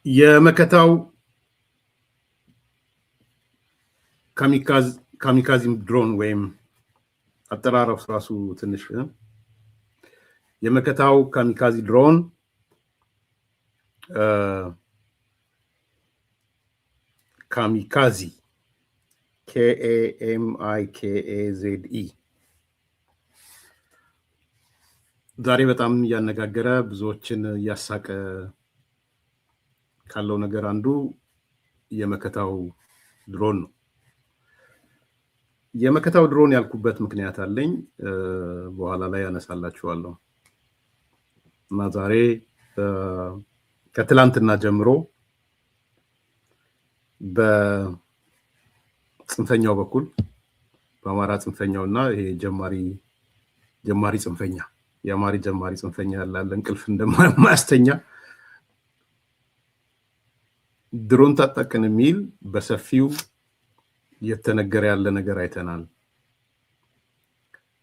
የመከታው ካሚካዚ ድሮን ወይም አጠራረፍ ራሱ ትንሽ የመከታው ካሚካዚ ድሮን ካሚካዚ KAMIKAZE ዛሬ በጣም ያነጋገረ ብዙዎችን ያሳቀ ካለው ነገር አንዱ የመከታው ድሮን ነው። የመከታው ድሮን ያልኩበት ምክንያት አለኝ፣ በኋላ ላይ ያነሳላችኋለሁ። እና ዛሬ ከትላንትና ጀምሮ በጽንፈኛው በኩል በአማራ ጽንፈኛውና ይሄ ጀማሪ ጽንፈኛ የአማሪ ጀማሪ ጽንፈኛ ያላለ እንቅልፍ እንደማያስተኛ ድሮን ታጠቅን የሚል በሰፊው እየተነገረ ያለ ነገር አይተናል።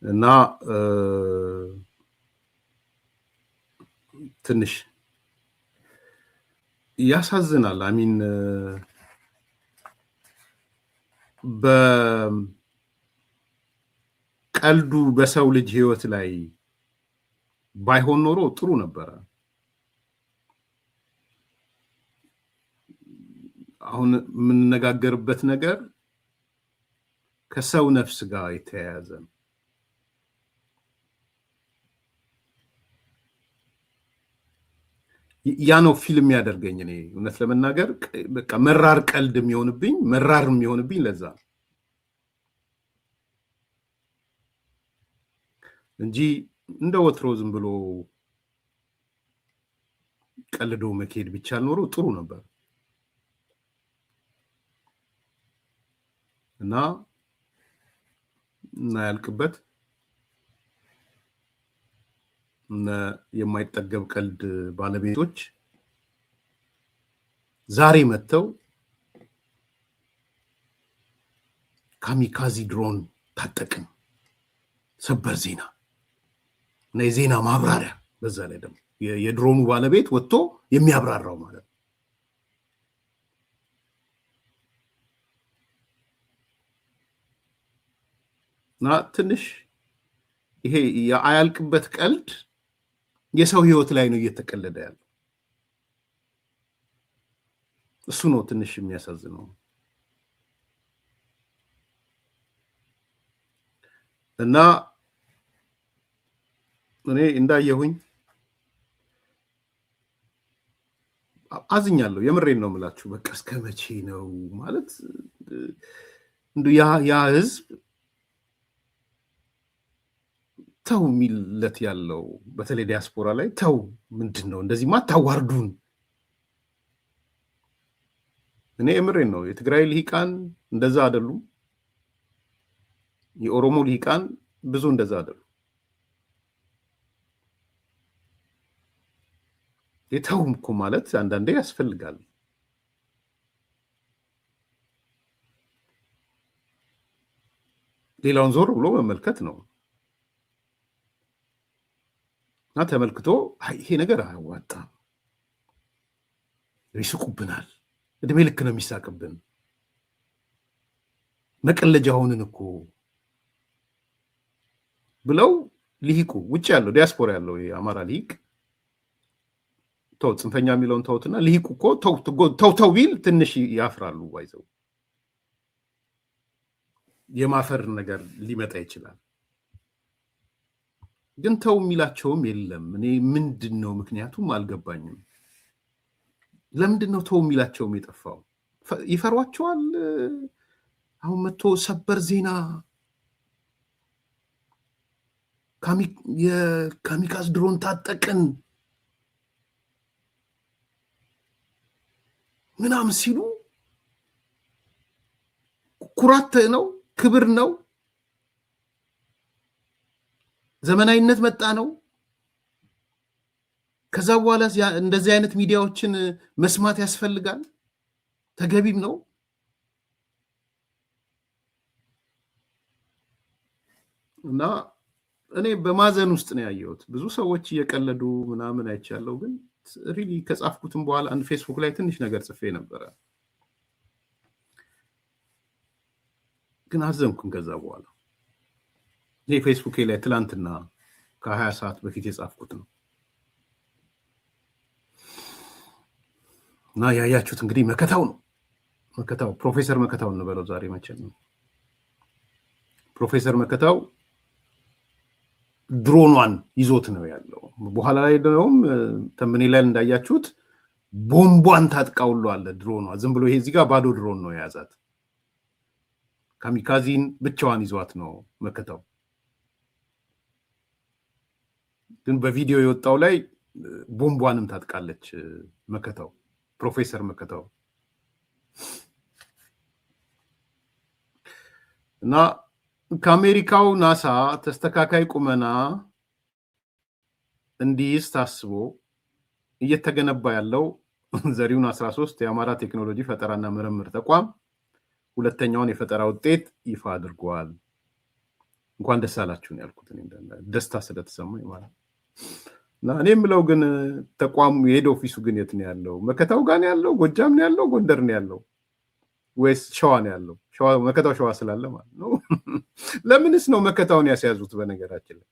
እና ትንሽ ያሳዝናል። አሚን በቀልዱ በሰው ልጅ ህይወት ላይ ባይሆን ኖሮ ጥሩ ነበረ። አሁን የምንነጋገርበት ነገር ከሰው ነፍስ ጋር የተያያዘ ነው። ያ ነው ፊልም ያደርገኝ። እኔ እውነት ለመናገር በቃ መራር ቀልድ የሚሆንብኝ ለዛ እንጂ እንደ ወትሮ ዝም ብሎ ቀልዶ መካሄድ ቢቻል ኖሮ ጥሩ ነበር። እና ያልቅበት የማይጠገብ ቀልድ ባለቤቶች ዛሬ መተው ካሚካዚ ድሮን ታጠቅን ሰበር ዜና እና የዜና ማብራሪያ፣ በዛ ላይ ደግሞ የድሮኑ ባለቤት ወጥቶ የሚያብራራው ማለት ነው። እና ትንሽ ይሄ የአያልቅበት ቀልድ የሰው ህይወት ላይ ነው እየተቀለደ ያለው። እሱ ነው ትንሽ የሚያሳዝነው። እና እኔ እንዳየሁኝ አዝኛለሁ። የምሬን ነው የምላችሁ። በቃ እስከ መቼ ነው ማለት ያ ህዝብ ተው የሚለት ያለው፣ በተለይ ዲያስፖራ ላይ ተው፣ ምንድነው እንደዚህማ አታዋርዱን። እኔ የምሬን ነው። የትግራይ ልሂቃን እንደዛ አይደሉም። የኦሮሞ ልሂቃን ብዙ እንደዛ አይደሉም። የተውም እኮ ማለት አንዳንዴ ያስፈልጋል። ሌላውን ዞር ብሎ መመልከት ነው እና ተመልክቶ ይሄ ነገር አያዋጣም፣ ይስቁብናል፣ እድሜ ልክ ነው የሚሳቅብን፣ መቀለጃ ሆንን እኮ ብለው ሊሂቁ ውጭ ያለው ዲያስፖራ ያለው የአማራ ሊሂቅ ተው፣ ጽንፈኛ የሚለውን ተውትና ሊሂቁ እኮ ተው ቢል ትንሽ ያፍራሉ። ባይዘው የማፈር ነገር ሊመጣ ይችላል። ግን ተው የሚላቸውም የለም። እኔ ምንድነው ምክንያቱም አልገባኝም። ለምንድነው ተው የሚላቸውም የጠፋው? ይፈሯቸዋል። አሁን መጥቶ ሰበር ዜና የካሚካዝ ድሮን ታጠቅን ምናምን ሲሉ ኩራት ነው፣ ክብር ነው፣ ዘመናዊነት መጣ ነው። ከዛ በኋላ እንደዚህ አይነት ሚዲያዎችን መስማት ያስፈልጋል፣ ተገቢም ነው። እና እኔ በማዘን ውስጥ ነው ያየሁት። ብዙ ሰዎች እየቀለዱ ምናምን አይቻለው፣ ግን ሪሊ ከጻፍኩትም በኋላ አንድ ፌስቡክ ላይ ትንሽ ነገር ጽፌ ነበረ፣ ግን አዘንኩኝ ከዛ በኋላ። ይሄ ፌስቡክ ላይ ትላንትና ከ20 ሰዓት በፊት የጻፍኩት ነው እና ያያችሁት እንግዲህ መከታው ነው። መከታው ፕሮፌሰር መከታው እንበለው ዛሬ መቼም ነው። ፕሮፌሰር መከታው ድሮኗን ይዞት ነው ያለው። በኋላ ላይ ደውም ተምኔላል እንዳያችሁት ቦምቧን ታጥቃውሉ አለ ድሮኗ። ዝም ብሎ ይሄ እዚህ ጋር ባዶ ድሮን ነው የያዛት። ካሚካዚን ብቻዋን ይዟት ነው መከታው። ግን በቪዲዮ የወጣው ላይ ቦምቧንም ታጥቃለች መከታው፣ ፕሮፌሰር መከታው እና ከአሜሪካው ናሳ ተስተካካይ ቁመና እንዲይዝ ታስቦ እየተገነባ ያለው ዘሪሁን 13 የአማራ ቴክኖሎጂ ፈጠራና ምርምር ተቋም ሁለተኛውን የፈጠራ ውጤት ይፋ አድርጓል። እንኳን ደስ አላችሁ ነው ያልኩት፣ ደስታ ስለተሰማኝ ማለት እና እኔ የምለው ግን ተቋሙ የሄድ ኦፊሱ ግን የት ነው ያለው? መከታው ጋር ነው ያለው? ጎጃም ነው ያለው? ጎንደር ነው ያለው? ወይስ ሸዋ ነው ያለው? ሸዋ መከታው ሸዋ ስላለ ማለት ነው። ለምንስ ነው መከታውን ያስያዙት? በነገራችን ላይ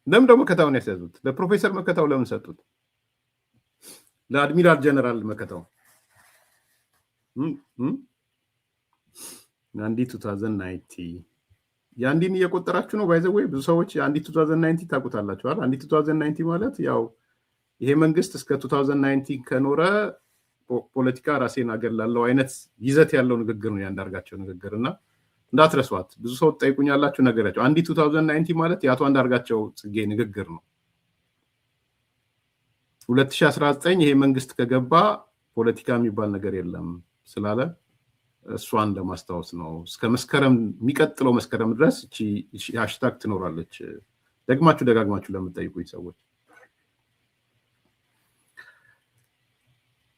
ለምን ደግሞ መከታውን ያስያዙት? ለፕሮፌሰር መከታው ለምን ሰጡት? ለአድሚራል ጀነራል መከታው አንዲ 2090 ያንዲን እየቆጠራችሁ ነው። ባይዘው ወይ ብዙ ሰዎች አንዲ 2090 ታውቁታላችሁ አይደል? አንዲ 2090 ማለት ያው ይሄ መንግስት እስከ 2019 ከኖረ ፖለቲካ ራሴን አገላለሁ አይነት ይዘት ያለው ንግግር ነው ያንዳርጋቸው ንግግርና እንዳትረሷት። ብዙ ሰው ጠይቁኛላችሁ ነገራቸው። አንዲ 2019 ማለት የአቶ አንዳርጋቸው ጽጌ ንግግር ነው። 2019 ይሄ መንግስት ከገባ ፖለቲካ የሚባል ነገር የለም ስላለ እሷን ለማስታወስ ነው። እስከ መስከረም የሚቀጥለው መስከረም ድረስ እቺ ሃሽታግ ትኖራለች። ደግማችሁ ደጋግማችሁ ለምትጠይቁኝ ሰዎች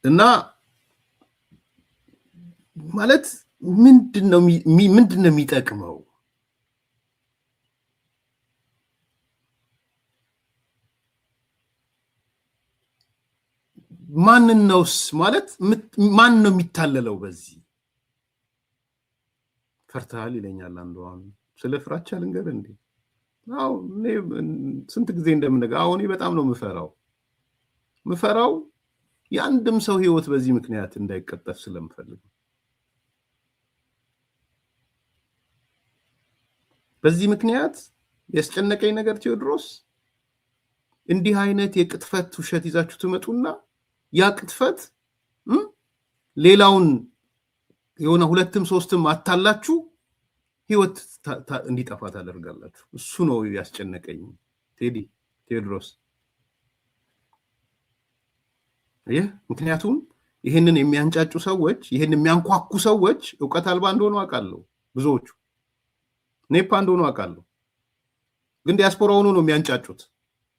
እና ማለት ምንድነው የሚጠቅመው? ማንን ነውስ ማለት ማን ነው የሚታለለው? በዚህ ፈርታል ይለኛል አንዱ። ስለ ፍራቻ ልንገር እንዴ? አዎ እኔ ስንት ጊዜ እንደምነግርህ አሁን በጣም ነው ምፈራው የአንድም ሰው ህይወት በዚህ ምክንያት እንዳይቀጠፍ ስለምፈልግ። በዚህ ምክንያት ያስጨነቀኝ ነገር ቴዎድሮስ እንዲህ አይነት የቅጥፈት ውሸት ይዛችሁ ትመጡና ያ ቅጥፈት ሌላውን የሆነ ሁለትም ሶስትም አታላችሁ ህይወት እንዲጠፋ ታደርጋላችሁ። እሱ ነው ያስጨነቀኝ ቴዎድሮስ። ምክንያቱም ይሄንን የሚያንጫጩ ሰዎች፣ ይሄን የሚያንኳኩ ሰዎች ዕውቀት አልባ እንደሆኑ አውቃለሁ። ብዙዎቹ ኔፓ እንደሆኑ አውቃለሁ። ግን ዲያስፖራ ሆኖ ነው የሚያንጫጩት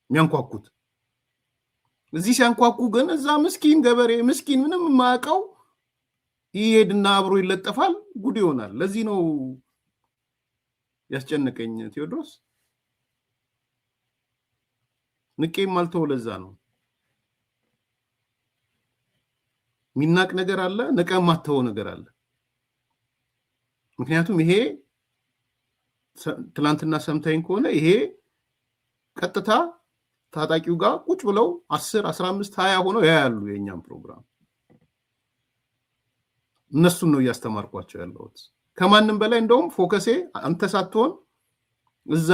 የሚያንኳኩት። እዚህ ሲያንኳኩ ግን እዛ ምስኪን ገበሬ ምስኪን ምንም የማያውቀው ይሄድና አብሮ ይለጠፋል፣ ጉድ ይሆናል። ለዚህ ነው ያስጨነቀኝ ቴዎድሮስ። ንቄም አልተው ለዛ ነው ሚናቅ ነገር አለ፣ ነቀም ማተው ነገር አለ። ምክንያቱም ይሄ ትላንትና ሰምታይን ከሆነ ይሄ ቀጥታ ታጣቂው ጋር ቁጭ ብለው 10 15 20 ሆነው ያያሉ የኛም ፕሮግራም። እነሱን ነው ያስተማርኳቸው ያለሁት። ከማንም በላይ እንደውም ፎከሴ አንተ ሳትሆን እዛ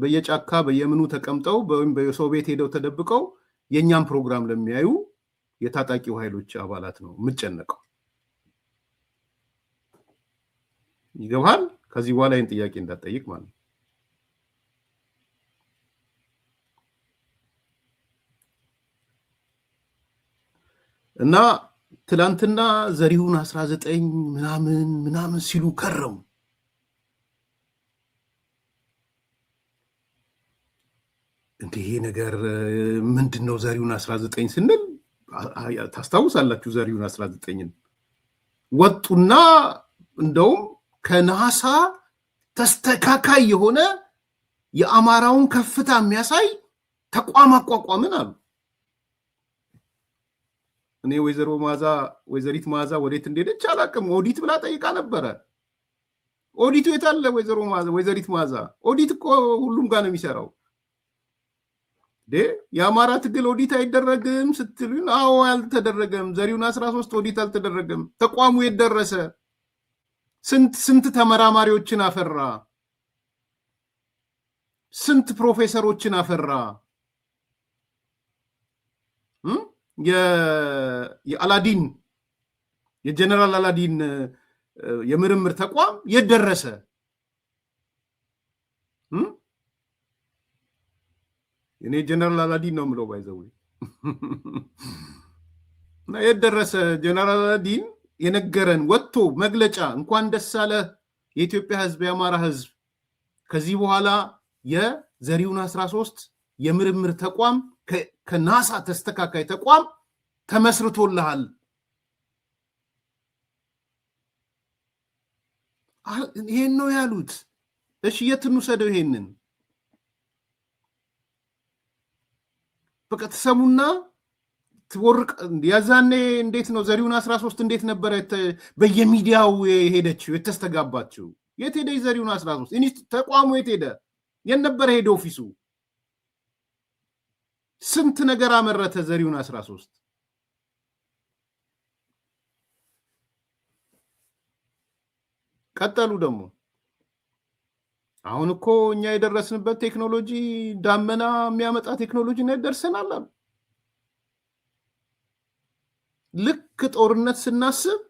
በየጫካ በየምኑ ተቀምጠው ወይም በሰው ቤት ሄደው ተደብቀው የኛም ፕሮግራም ለሚያዩ የታጣቂው ኃይሎች አባላት ነው የምጨነቀው። ይገባል? ከዚህ በኋላ ይሄን ጥያቄ እንዳትጠይቅ ማለት እና ትላንትና ዘሪሁን 19 ምናምን ሲሉ ከረሙ። እንዴ ነገር ምንድነው? ዘሪሁን 19 ስንል ታስታውሳላችሁ? ዘሪሁን 19ን ወጡና እንደውም ከናሳ ተስተካካይ የሆነ የአማራውን ከፍታ የሚያሳይ ተቋም አቋቋምን አሉ። እኔ ወይዘሪት መዓዛ ወዴት እንደሄደች አላውቅም። ኦዲት ብላ ጠይቃ ነበረ። ኦዲቱ የታለ? ወይዘሪት መዓዛ ኦዲት እኮ ሁሉም ጋር ነው የሚሰራው። የአማራ ትግል ኦዲት አይደረግም ስትሉን፣ አዎ አልተደረገም። ዘሪሁን 13 ኦዲት አልተደረገም። ተቋሙ የደረሰ ስንት ተመራማሪዎችን አፈራ፣ ስንት ፕሮፌሰሮችን አፈራ። የአላዲን የጀነራል አላዲን የምርምር ተቋም የደረሰ እኔ ጀነራል አላዲን ነው የምለው ባይዘው እና የደረሰ ጀነራል አላዲን የነገረን ወጥቶ መግለጫ እንኳን ደስ አለ የኢትዮጵያ ሕዝብ የአማራ ሕዝብ ከዚህ በኋላ የዘሪሁን 13 የምርምር ተቋም ከናሳ ተስተካካይ ተቋም ተመስርቶልሃል። ይሄን ነው ያሉት። እሺ የት እንውሰደው ይሄንን? በቃ ተሰሙና ትወርቅ። ያዛኔ እንዴት ነው ዘሪሁን 13 እንዴት ነበረ በየሚዲያው የሄደችው የተስተጋባችው? የት ሄደ ዘሪሁን 13? ተቋሙ የት ሄደ? የት ነበረ ሄደ ኦፊሱ? ስንት ነገር አመረተ ዘሪሁን 13። ቀጠሉ ደግሞ አሁን እኮ እኛ የደረስንበት ቴክኖሎጂ ዳመና የሚያመጣ ቴክኖሎጂ ነው ደርሰናል አሉ። ልክ ጦርነት ስናስብ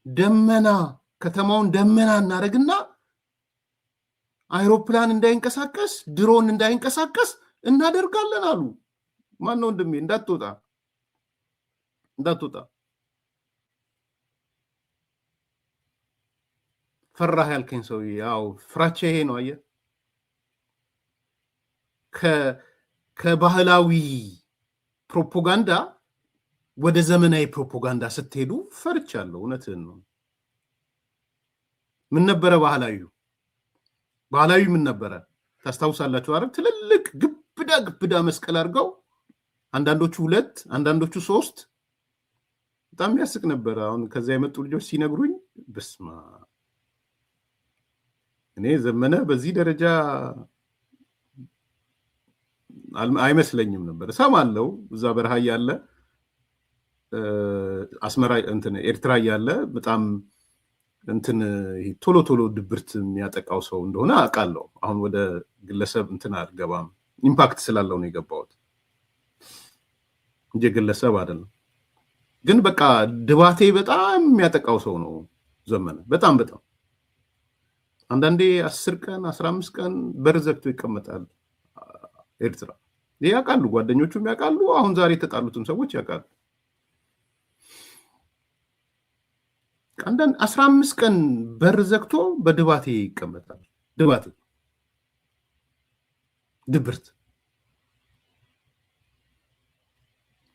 ደመና ከተማውን ደመና እናደርግና አይሮፕላን እንዳይንቀሳቀስ ድሮን እንዳይንቀሳቀስ እናደርጋለን አሉ። ማን ነው ወንድሜ? እንዳትወጣ ፈራህ ያልከኝ ሰውዬ፣ ያው ፍራቻ ይሄ ነው። አየህ፣ ከባህላዊ ፕሮፓጋንዳ ወደ ዘመናዊ ፕሮፓጋንዳ ስትሄዱ ፈርቻለሁ። እውነትህን ነው። ምን ነበረ ባህላዊ ምን ነበረ ታስታውሳላችሁ አይደል? ትልልቅ ግብዳ መስቀል አድርገው አንዳንዶቹ 2 አንዳንዶቹ 3 በጣም ያስቅ ነበረ። አሁን ከዛ የመጡ ልጆች ሲነግሩኝ በስማ እኔ ዘመነ በዚህ ደረጃ አይመስለኝም ነበር። ሰማለው እዛ በረሃ ያለ አስመራ ኤርትራ ያለ በጣም ቶሎ ድብርት የሚያጠቃው ሰው እንደሆነ አውቃለሁ። አሁን ወደ ግለሰብ አልገባም። ኢምፓክት ስላለው ነው የገባሁት እንጂ ግለሰብ አይደለም። ግን በቃ ድባቴ በጣም የሚያጠቃው ሰው ነው ዘመነ። በጣም አንዳንዴ 10 ቀን 15 ቀን በር ዘግቶ ይቀመጣል ኤርትራ። ያውቃሉ፣ ጓደኞቹም ያውቃሉ። አሁን ዛሬ የተጣሉትም ሰዎች ያውቃሉ። አንዳንድ 15 ቀን በር ዘግቶ በድባቴ ይቀመጣል። ድብርት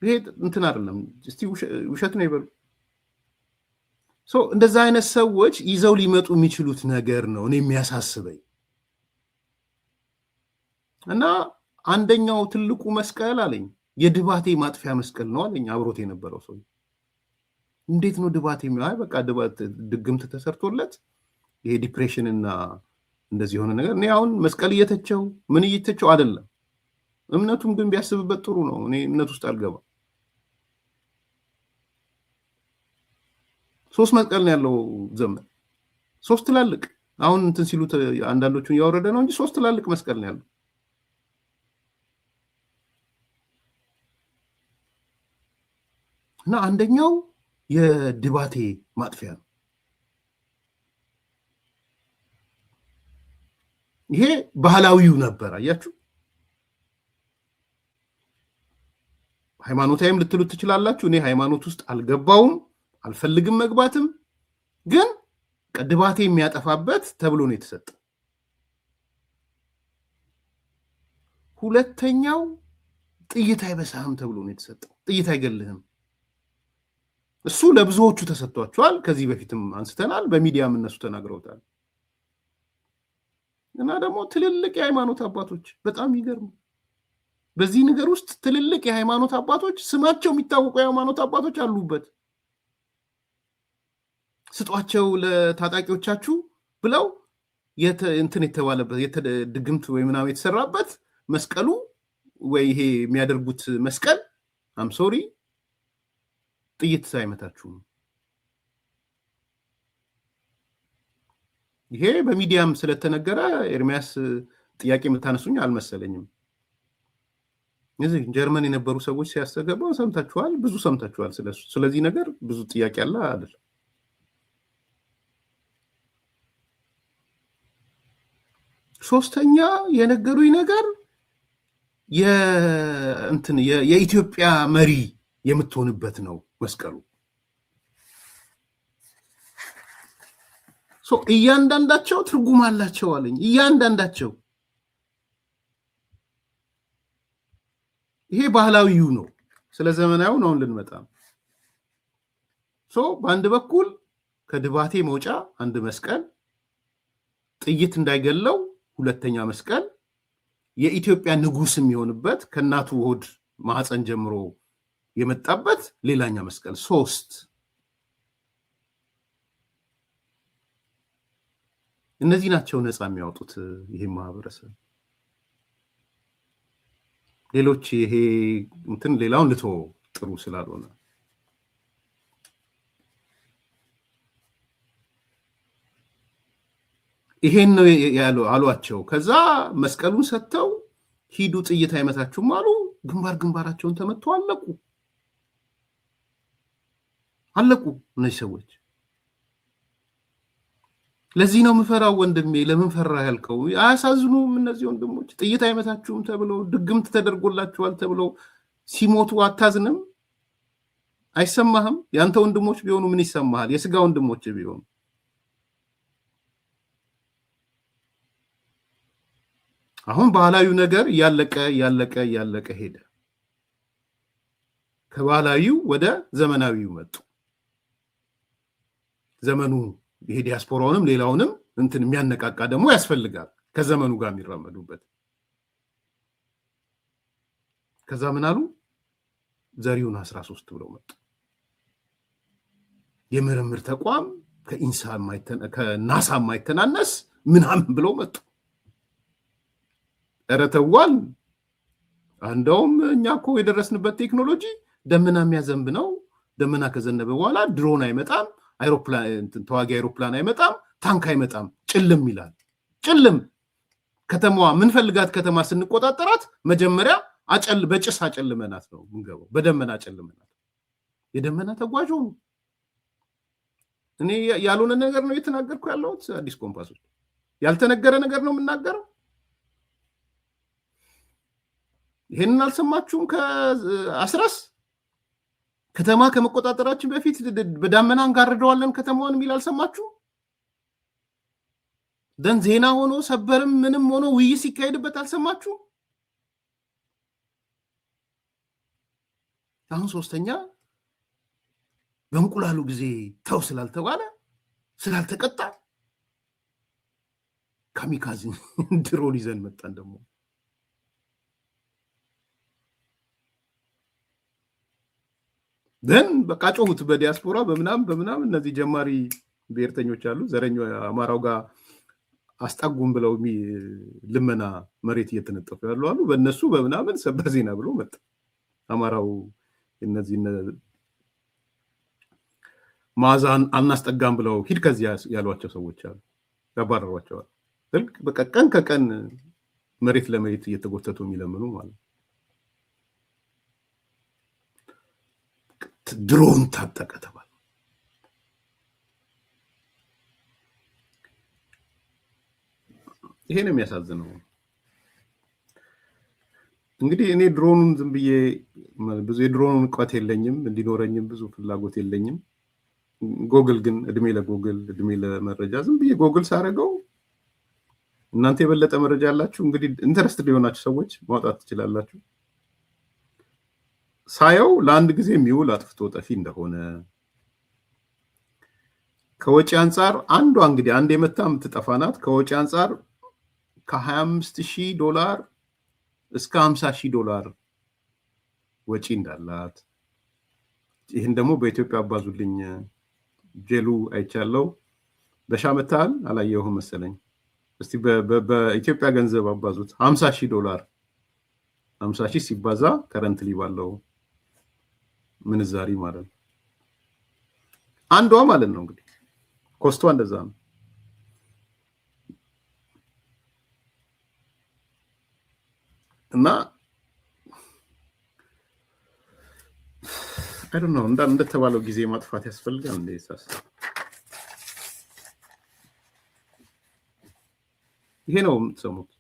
ይሄ አይደለም። እስቲ ውሸት ነው ይበሉ። እንደዛ አይነት ሰዎች ይዘው ሊመጡ የሚችሉት ነገር ነው እኔ የሚያሳስበኝ። እና አንደኛው ትልቁ መስቀል አለኝ የድባቴ ማጥፊያ መስቀል ነው አለኝ አብሮት የነበረው ሰው። እንዴት ነው ድባቴ? በቃ ድግምት ተሰርቶለት ይሄ ዲፕሬሽን እና እንደዚህ የሆነ ነገር። እኔ አሁን መስቀል እየተቸው ምን እየተቸው አይደለም። እምነቱም ግን ቢያስብበት ጥሩ ነው። እኔ እምነት ውስጥ አልገባም። 3 መስቀል ነው ያለው ዘመን። 3 ትላልቅ አሁን ሲሉት አንዳንዶቹን እያወረደ ነው እንጂ 3 ትላልቅ መስቀል ነው ያለው። እና አንደኛው የድባቴ ማጥፊያ ነው። ይሄ ባህላዊው ነበር። አያችሁ፣ ሃይማኖታዊም ልትሉት ትችላላችሁ። እኔ ሃይማኖት ውስጥ አልገባውም፣ አልፈልግም መግባትም። ግን ድባቴ የሚያጠፋበት ተብሎ ነው የተሰጠ። ሁለተኛው ጥይት አይበሳህም ተብሎ ነው የተሰጠው። ጥይት አይገልህም። እሱ ለብዙዎቹ ተሰጥቷቸዋል። ከዚህ በፊትም አንስተናል፣ በሚዲያም እነሱ ተናግረውታል። እና ደግሞ ትልልቅ የሃይማኖት አባቶች በጣም ይገርሙ። በዚህ ነገር ውስጥ ትልልቅ የሃይማኖት አባቶች ስማቸው የሚታወቁ የሃይማኖት አባቶች አሉበት። ስጧቸው ለታጣቂዎቻችሁ ብለው እንትን የተባለበት ድግምት ወይ ምናምን የተሰራበት መስቀሉ ወይ ይሄ የሚያደርጉት መስቀል አምሶሪ ጥይት ሳይመታችሁ ነው። ይሄ በሚዲያም ስለተነገረ ኤርሚያስ ጥያቄ የምታነሱኝ አልመሰለኝም። እዚህ ጀርመን የነበሩ ሰዎች ሲያስተገባው ሰምታችኋል፣ ብዙ ሰምታችኋል። ስለዚህ ነገር ብዙ ጥያቄ አለ አይደል? ሶስተኛ የነገሩኝ ነገር የኢትዮጵያ መሪ የምትሆንበት ነው መስቀሉ። እያንዳንዳቸው ትርጉም አላቸው አለኝ። እያንዳንዳቸው ይሄ ባህላዊው ነው። ስለ ዘመናዊው ነው ልንመጣ። በአንድ በኩል ከድባቴ መውጫ አንድ መስቀል፣ ጥይት እንዳይገለው ሁለተኛ መስቀል፣ የኢትዮጵያ ንጉስ የሚሆንበት ከእናቱ ሆድ ማህፀን ጀምሮ የመጣበት ሌላኛ መስቀል፣ 3 እነዚህ ናቸው ነፃ የሚያወጡት ይሄ ማህበረሰብ። ሌሎች ይሄ እንትን ሌላውን ልቶ ጥሩ ስላልሆነ ይሄን ነው አሏቸው። ከዛ መስቀሉን ሰጥተው ሂዱ ጥይት አይመታችሁም አሉ። ግንባራቸውን ተመቱ፣ አለቁ እነዚህ ሰዎች። ለዚህ ነው ምፈራው ወንድሜ። ለምን ፈራ ያልከው? አያሳዝኑም እነዚህ ወንድሞች? ጥይት አይመታችሁም ተብለው ድግምት ተደርጎላችኋል ተብለው ሲሞቱ አታዝንም? አይሰማህም? ያንተ ወንድሞች ቢሆኑ ምን ይሰማሃል? የስጋ ወንድሞች ቢሆኑ። አሁን ባህላዊው ነገር እያለቀ ሄደ። ከባህላዊው ወደ ዘመናዊው መጡ። ዘመኑ ይሄ ዲያስፖራውንም ሌላውንም እንትን የሚያነቃቃ ደግሞ ያስፈልጋል፣ ከዘመኑ ጋር የሚራመዱበት። ከዛ ምን አሉ? ዘሪሁን 13 ብለው መጡ። የምርምር ተቋም ከናሳ የማይተናነስ ምናምን ብለው መጡ። ኧረ ተዋል። እንደውም እኛ እኮ የደረስንበት ቴክኖሎጂ ደመና የሚያዘንብ ነው። ደመና ከዘነበ በኋላ ድሮን አይመጣም፣ ተዋጊ አይሮፕላን አይመጣም፣ ታንክ አይመጣም፣ ጭልም ይላል። ጭልም ከተማዋ ምንፈልጋት ከተማ ስንቆጣጠራት መጀመሪያ በጭስ አጨልመናት ነው ምንገባው። በደመና አጨልመናት። የደመና ተጓዥ ሆኑ። እኔ ያልሆነ ነገር ነው የተናገርኩ ያለሁት። አዲስ ኮምፓሶች ያልተነገረ ነገር ነው የምናገረው። ይሄንን አልሰማችሁም? ከአስረስ ከተማ ከመቆጣጠራችን በፊት በዳመና እንጋርደዋለን ከተማዋን የሚል አልሰማችሁም? ደን ዜና ሆኖ ሰበርም ምንም ሆኖ ውይይት ሲካሄድበት አልሰማችሁም? አሁን ሶስተኛ በእንቁላሉ ጊዜ ተው ስላልተባለ ስላልተቀጣ ካሚካዚ ድሮን ይዘን መጣን ደግሞ። ደን በቃ ጮሁት በዲያስፖራ በምናም እነዚህ ጀማሪ ብሔርተኞች አሉ። ዘረኛው አማራው ጋር አስጣጉም ብለው ልመና መሬት እየተነጠፉ ያሉ አሉ። በእነሱ በምናምን ሰበር ዜና ብሎ መጣ አማራው። እነዚህ ማዛን አናስጠጋም ብለው ሂድ ከዚያ ያሏቸው ሰዎች አሉ፣ ያባረሯቸዋል። በቃ ቀን ከቀን መሬት ለመሬት እየተጎተቱ የሚለምኑ ማለት ነው። ድሮን ታጠቀ ተባለ። ይሄ ነው የሚያሳዝነው። እንግዲህ እኔ ድሮኑን ዝም ብዬ ብዙ የድሮኑን እውቀት የለኝም፣ እንዲኖረኝም ብዙ ፍላጎት የለኝም። ጎግል ግን እድሜ ለጎግል እድሜ ለመረጃ ዝም ብዬ ጎግል ሳደርገው እናንተ የበለጠ መረጃ ያላችሁ እንግዲህ ኢንተረስት ሊሆናችሁ ሰዎች ማውጣት ትችላላችሁ። ሳየው ለአንድ ጊዜ የሚውል አጥፍቶ ጠፊ እንደሆነ ከወጪ አንፃር አንዷ እንግዲህ አንድ የመታ የምትጠፋ ናት። ከወጪ አንፃር ከ25,000 እስከ 50,000 ወጪ እንዳላት ይህን ደግሞ በኢትዮጵያ አባዙልኝ ጄሉ አይቻለው። በሻመታል አላየሁም መሰለኝ። እስቲ በኢትዮጵያ ገንዘብ አባዙት 50,000 50,000 ሲባዛ ከረንትሊ ባለው ምንዛሪ ማለት ነው አንዷ ማለት ነው። እንግዲህ ኮስቷ እንደዛ ነው። እና I don't know እንደተባለው ጊዜ ማጥፋት ያስፈልጋል እንዴ? ይሄ ነው የምትሰሙት።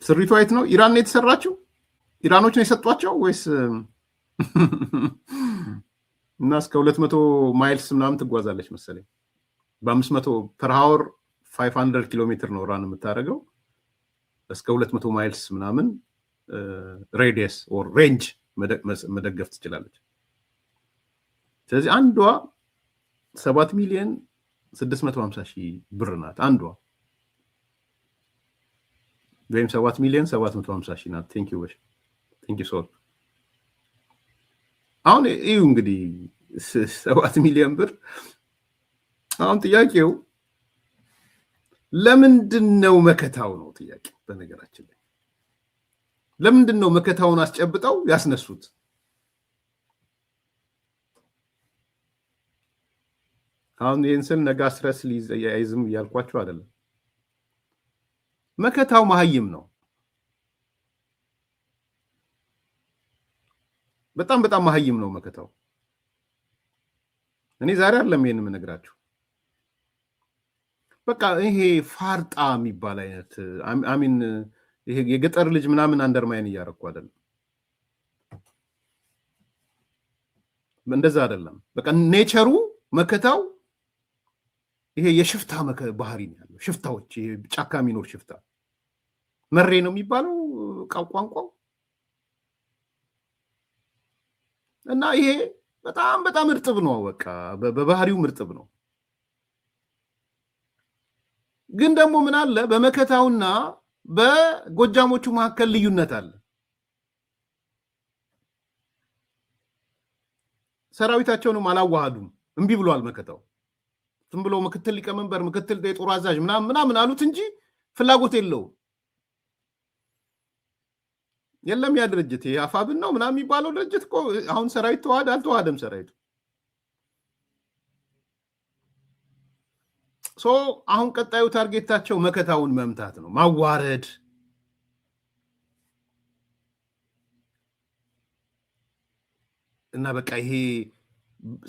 ስሪቱ አይት ነው ኢራን ነው የተሰራችው? ኢራኖች ነው የሰጧቸው ወይስ? እና እስከ 200 ማይልስ ምናምን ትጓዛለች መሰለኝ። በ500 ፐር ሃወር 500 ኪሎ ሜትር ነው ራን የምታደርገው። እስከ 200 ማይልስ ምናምን ሬዲየስ ኦር ሬንጅ መደገፍ ትችላለች። ስለዚህ አንዷ 7,650,000 ብር ናት አንዷ፣ ወይም 7,750,000 ናት። ቴንክ ዩ ሶል። አሁን እዩ እንግዲህ 7 ሚሊዮን ብር። አሁን ጥያቄው ለምንድን ነው መከታው ነው ጥያቄ። በነገራችን ላይ ለምንድን ነው መከታውን አስጨብጠው ያስነሱት? አሁን የንስል ነጋ ስትረስ ሊያይዝም እያልኳቸው አይደለም። መከታው መሀይም ነው። በጣም መሀይም ነው መከታው። እኔ ዛሬ አይደለም ይሄን የምነግራችሁ። በቃ ይሄ ፋርጣ የሚባል አይነት አሚን ይሄ የገጠር ልጅ ምናምን አንደርማይን እያደረኩ አይደለም። እንደዛ አይደለም። በቃ ኔቸሩ መከታው ይሄ የሽፍታ ባህሪ ነው ያለው። ሽፍታዎች ይሄ ጫካ የሚኖር ሽፍታ መሬ ነው የሚባለው ቋንቋው። እና ይሄ በጣም እርጥብ ነው። በቃ በባህሪው እርጥብ ነው። ግን ደግሞ ምን አለ በመከታውና በጎጃሞቹ መካከል ልዩነት አለ። ሰራዊታቸውንም አላዋሃዱም። እምቢ ብሏል መከታው። ዝም ብሎ ምክትል ሊቀመንበር፣ ምክትል የጦር አዛዥ ምናምን አሉት እንጂ ፍላጎት የለውም። የለም ያ ድርጅት ይሄ አፋብን ነው ምናምን የሚባለው ድርጅት እኮ አሁን ሰራዊት ተዋህደ አልተዋህደም ሰራዊቱ። አሁን ቀጣዩ ታርጌታቸው መከታውን መምታት ነው፣ ማዋረድ። እና በቃ ይሄ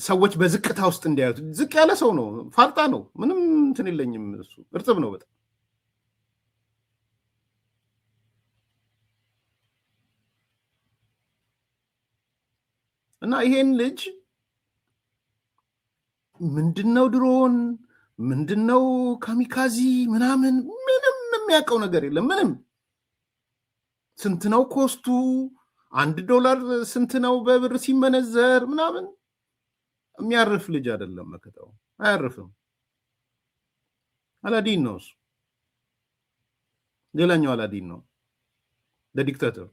ሰዎች በዝቅታ ውስጥ እንዲያዩት። ዝቅ ያለ ሰው ነው፣ ፋርጣ ነው፣ ምንም እንትን የለኝም፣ እሱ እርጥብ ነው በጣም። እና ይሄን ልጅ ምንድነው ድሮን ምንድነው ካሚካዚ ምናምን ምንም የሚያውቀው ነገር የለም። ምንም ስንት ነው ኮስቱ፣ $1 ስንት ነው በብር ሲመነዘር ምናምን የሚያርፍ ልጅ አይደለም መከታው፣ አያርፍም። አላዲን ነው እሱ፣ ሌላኛው አላዲን ነው ለዲክታተር።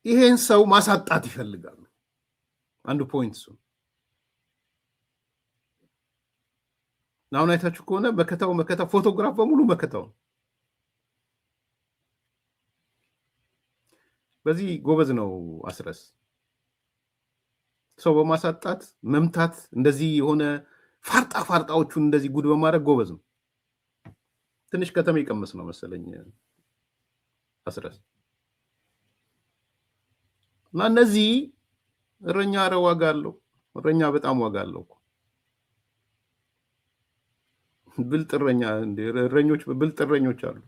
ይሄን ሰው ማሳጣት ይፈልጋሉ። አንዱ ፖይንት እሱ። አሁን አይታችሁ ከሆነ መከታው ፎቶግራፍ በሙሉ መከታው። በዚህ ጎበዝ ነው አስረስ። ሰው በማሳጣት መምታት፣ እንደዚህ የሆነ ፋርጣዎቹን እንደዚህ ጉድ በማድረግ ጎበዝ ነው። ትንሽ ከተማ ይቀመስ ነው መሰለኝ አስረስ። እና እነዚህ እረኛ ዋጋ አለው። እረኛ በጣም ዋጋ አለው። ብልጥ እረኛ እንደ እረኞች ብልጥ እረኞች አሉ፣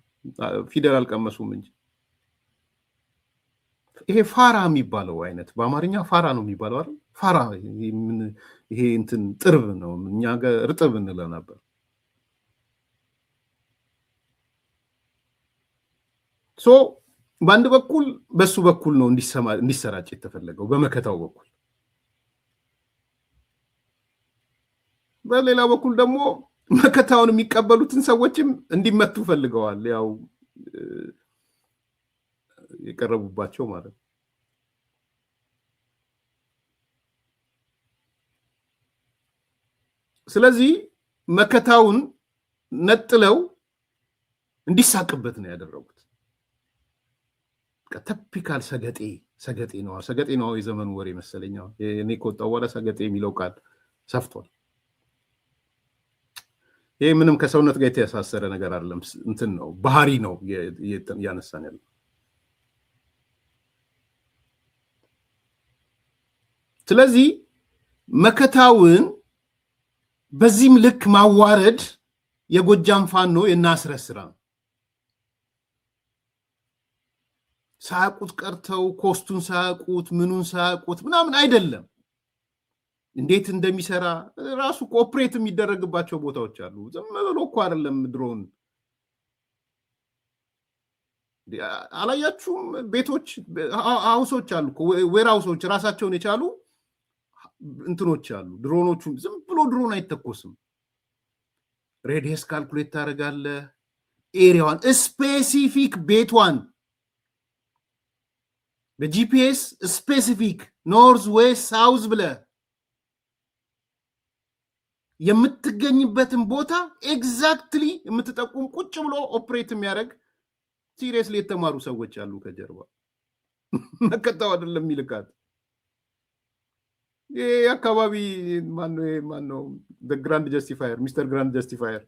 ፊደል አልቀመሱም እንጂ። ይሄ ፋራ የሚባለው አይነት በአማርኛ ፋራ ነው የሚባለው አይደል? ፋራ ይሄ እንትን ጥርብ ነው፣ እኛ ጋር እርጥብ እንለው ነበር። በአንድ በኩል በሱ በኩል ነው እንዲሰራጭ የተፈለገው፣ በመከታው በኩል በሌላ በኩል ደግሞ መከታውን የሚቀበሉትን ሰዎችም እንዲመቱ ፈልገዋል። ያው የቀረቡባቸው ማለት ነው። ስለዚህ መከታውን ነጥለው እንዲሳቅበት ነው ያደረጉት። ተፒካል ሰገጤ ነው የዘመኑ ወሬ መሰለኝ። እኔ ከወጣሁ በኋላ ሰገጤ የሚለው ቃል ሰፍቷል። ይሄ ምንም ከሰውነት ጋር የተሳሰረ ነገር አይደለም። እንትን ነው ባህሪ ነው ያነሳን ያለው። ስለዚህ መከታውን በዚህም ልክ ማዋረድ የጎጃም ፋኖ የናስረስ ስራ ነው። ሳያውቁት ቀርተው ኮስቱን ሳያውቁት ምኑን ሳያውቁት ምናምን አይደለም። እንዴት እንደሚሰራ ራሱ ኮኦፕሬት የሚደረግባቸው ቦታዎች አሉ። ዝም ብሎ እኮ አይደለም ድሮን። አላያችሁም? ቤቶች ሃውሶች አሉ፣ ዌር ሃውሶች ራሳቸውን የቻሉ እንትኖች አሉ። ድሮኖቹ ዝም ብሎ ድሮን አይተኮስም። ሬዲየስ ካልኩሌት ታደርጋለህ፣ ኤሪያዋን ስፔሲፊክ ቤቷን በጂፒኤስ ስፔሲፊክ ኖርዝ ዌስት ሳውዝ ብለህ የምትገኝበትን ቦታ ኤግዛክትሊ የምትጠቁም ቁጭ ብሎ ኦፕሬት የሚያደርግ ሲሪየስሊ የተማሩ ሰዎች አሉ ከጀርባ። መከታው አይደለም የሚልካት። ይሄ አካባቢ ማነው ግራንድ ጀስቲፋየር ሚስተር ግራንድ ጀስቲፋየር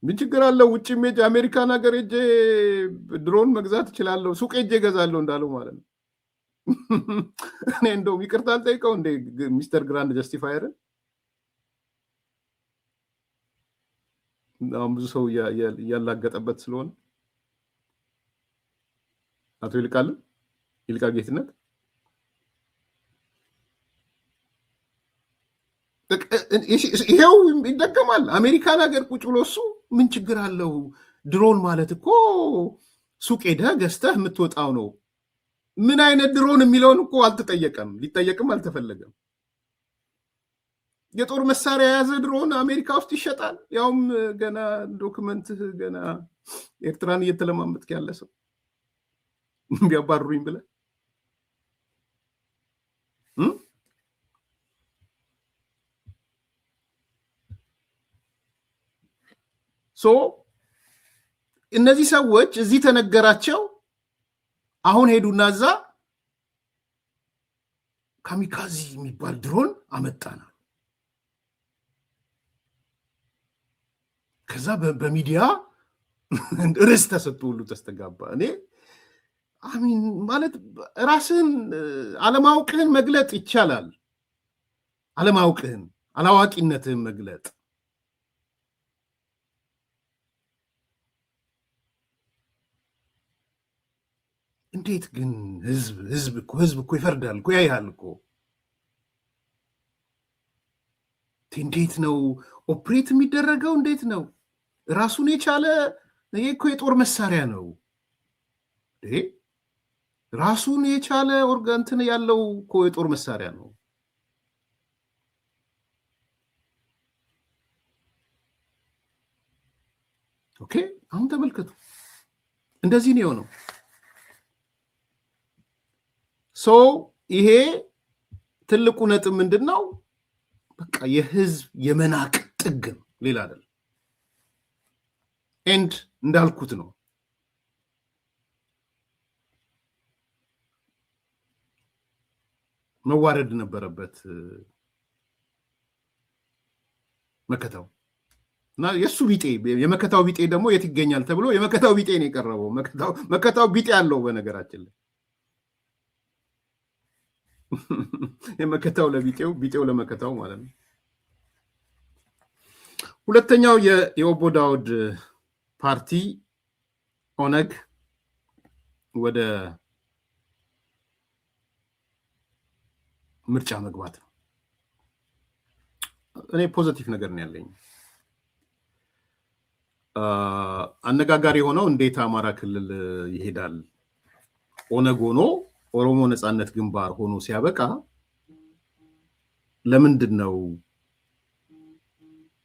ምን ችግር አለው? ውጭ ሄጄ አሜሪካን ሀገር ሄጄ ድሮን መግዛት እችላለሁ፣ ሱቅ ሄጄ እገዛለሁ እንዳለው ማለት ነው። እኔ እንደውም ይቅርታ አልጠይቀው እንደ ሚስተር ግራንድ ጀስቲፋየር። አሁን ብዙ ሰው እያላገጠበት ስለሆነ አቶ ይልቃል ጌትነት ይሄው ይደገማል። አሜሪካን ሀገር ቁጭ ብሎ እሱ ምን ችግር አለው? ድሮን ማለት እኮ ሱቅ ሄደህ ገዝተህ የምትወጣው ነው። ምን አይነት ድሮን የሚለውን እኮ አልተጠየቀም፣ ሊጠየቅም አልተፈለገም። የጦር መሳሪያ የያዘ ድሮን አሜሪካ ውስጥ ይሸጣል። ያውም ገና ዶክመንትህ ገና ኤርትራን እየተለማመጥክ ያለ ሰው ቢያባሩኝ ብለህ እነዚህ ሰዎች እዚህ ተነገራቸው። አሁን ሄዱና እዛ ካሚካዚ የሚባል ድሮን አመጣና ከዛ በሚዲያ ርዕስ ተሰጥቶ ሁሉ ተስተጋባ። እኔ አሚን ማለት ራስን አለማወቅህን መግለጥ ይቻላል። አለማወቅህን አላዋቂነትህን መግለጥ እንዴት ግን ህዝብ እኮ ይፈርዳል እኮ ያያል እኮ። እንዴት ነው ኦፕሬት የሚደረገው? እንዴት ነው ራሱን የቻለ ይሄ እኮ የጦር መሳሪያ ነው። ራሱን የቻለ ኦርጋንትን ያለው እኮ የጦር መሳሪያ ነው። ኦኬ አሁን ተመልከቱ፣ እንደዚህ ነው የሆነው። ይሄ ትልቁ ነጥብ ምንድን ነው? በቃ የህዝብ የመናቅ ጥግ ነው፣ ሌላ አይደለም። ኤንድ እንዳልኩት ነው መዋረድ ነበረበት መከታው እና የእሱ ቢጤ የመከታው ቢጤ ደግሞ የት ይገኛል ተብሎ የመከታው ቢጤ ነው የቀረበው። መከታው ቢጤ አለው በነገራችን ላይ የመከታው ለቢጤው ቢጤው ለመከታው ማለት ነው። ሁለተኛው የኦቦ ዳውድ ፓርቲ ኦነግ ወደ ምርጫ መግባት ነው። እኔ ፖዚቲቭ ነገር ነው ያለኝ። አነጋጋሪ ሆነው እንዴት አማራ ክልል ይሄዳል ኦነግ ሆኖ ኦሮሞ ነፃነት ግንባር ሆኖ ሲያበቃ ለምንድነው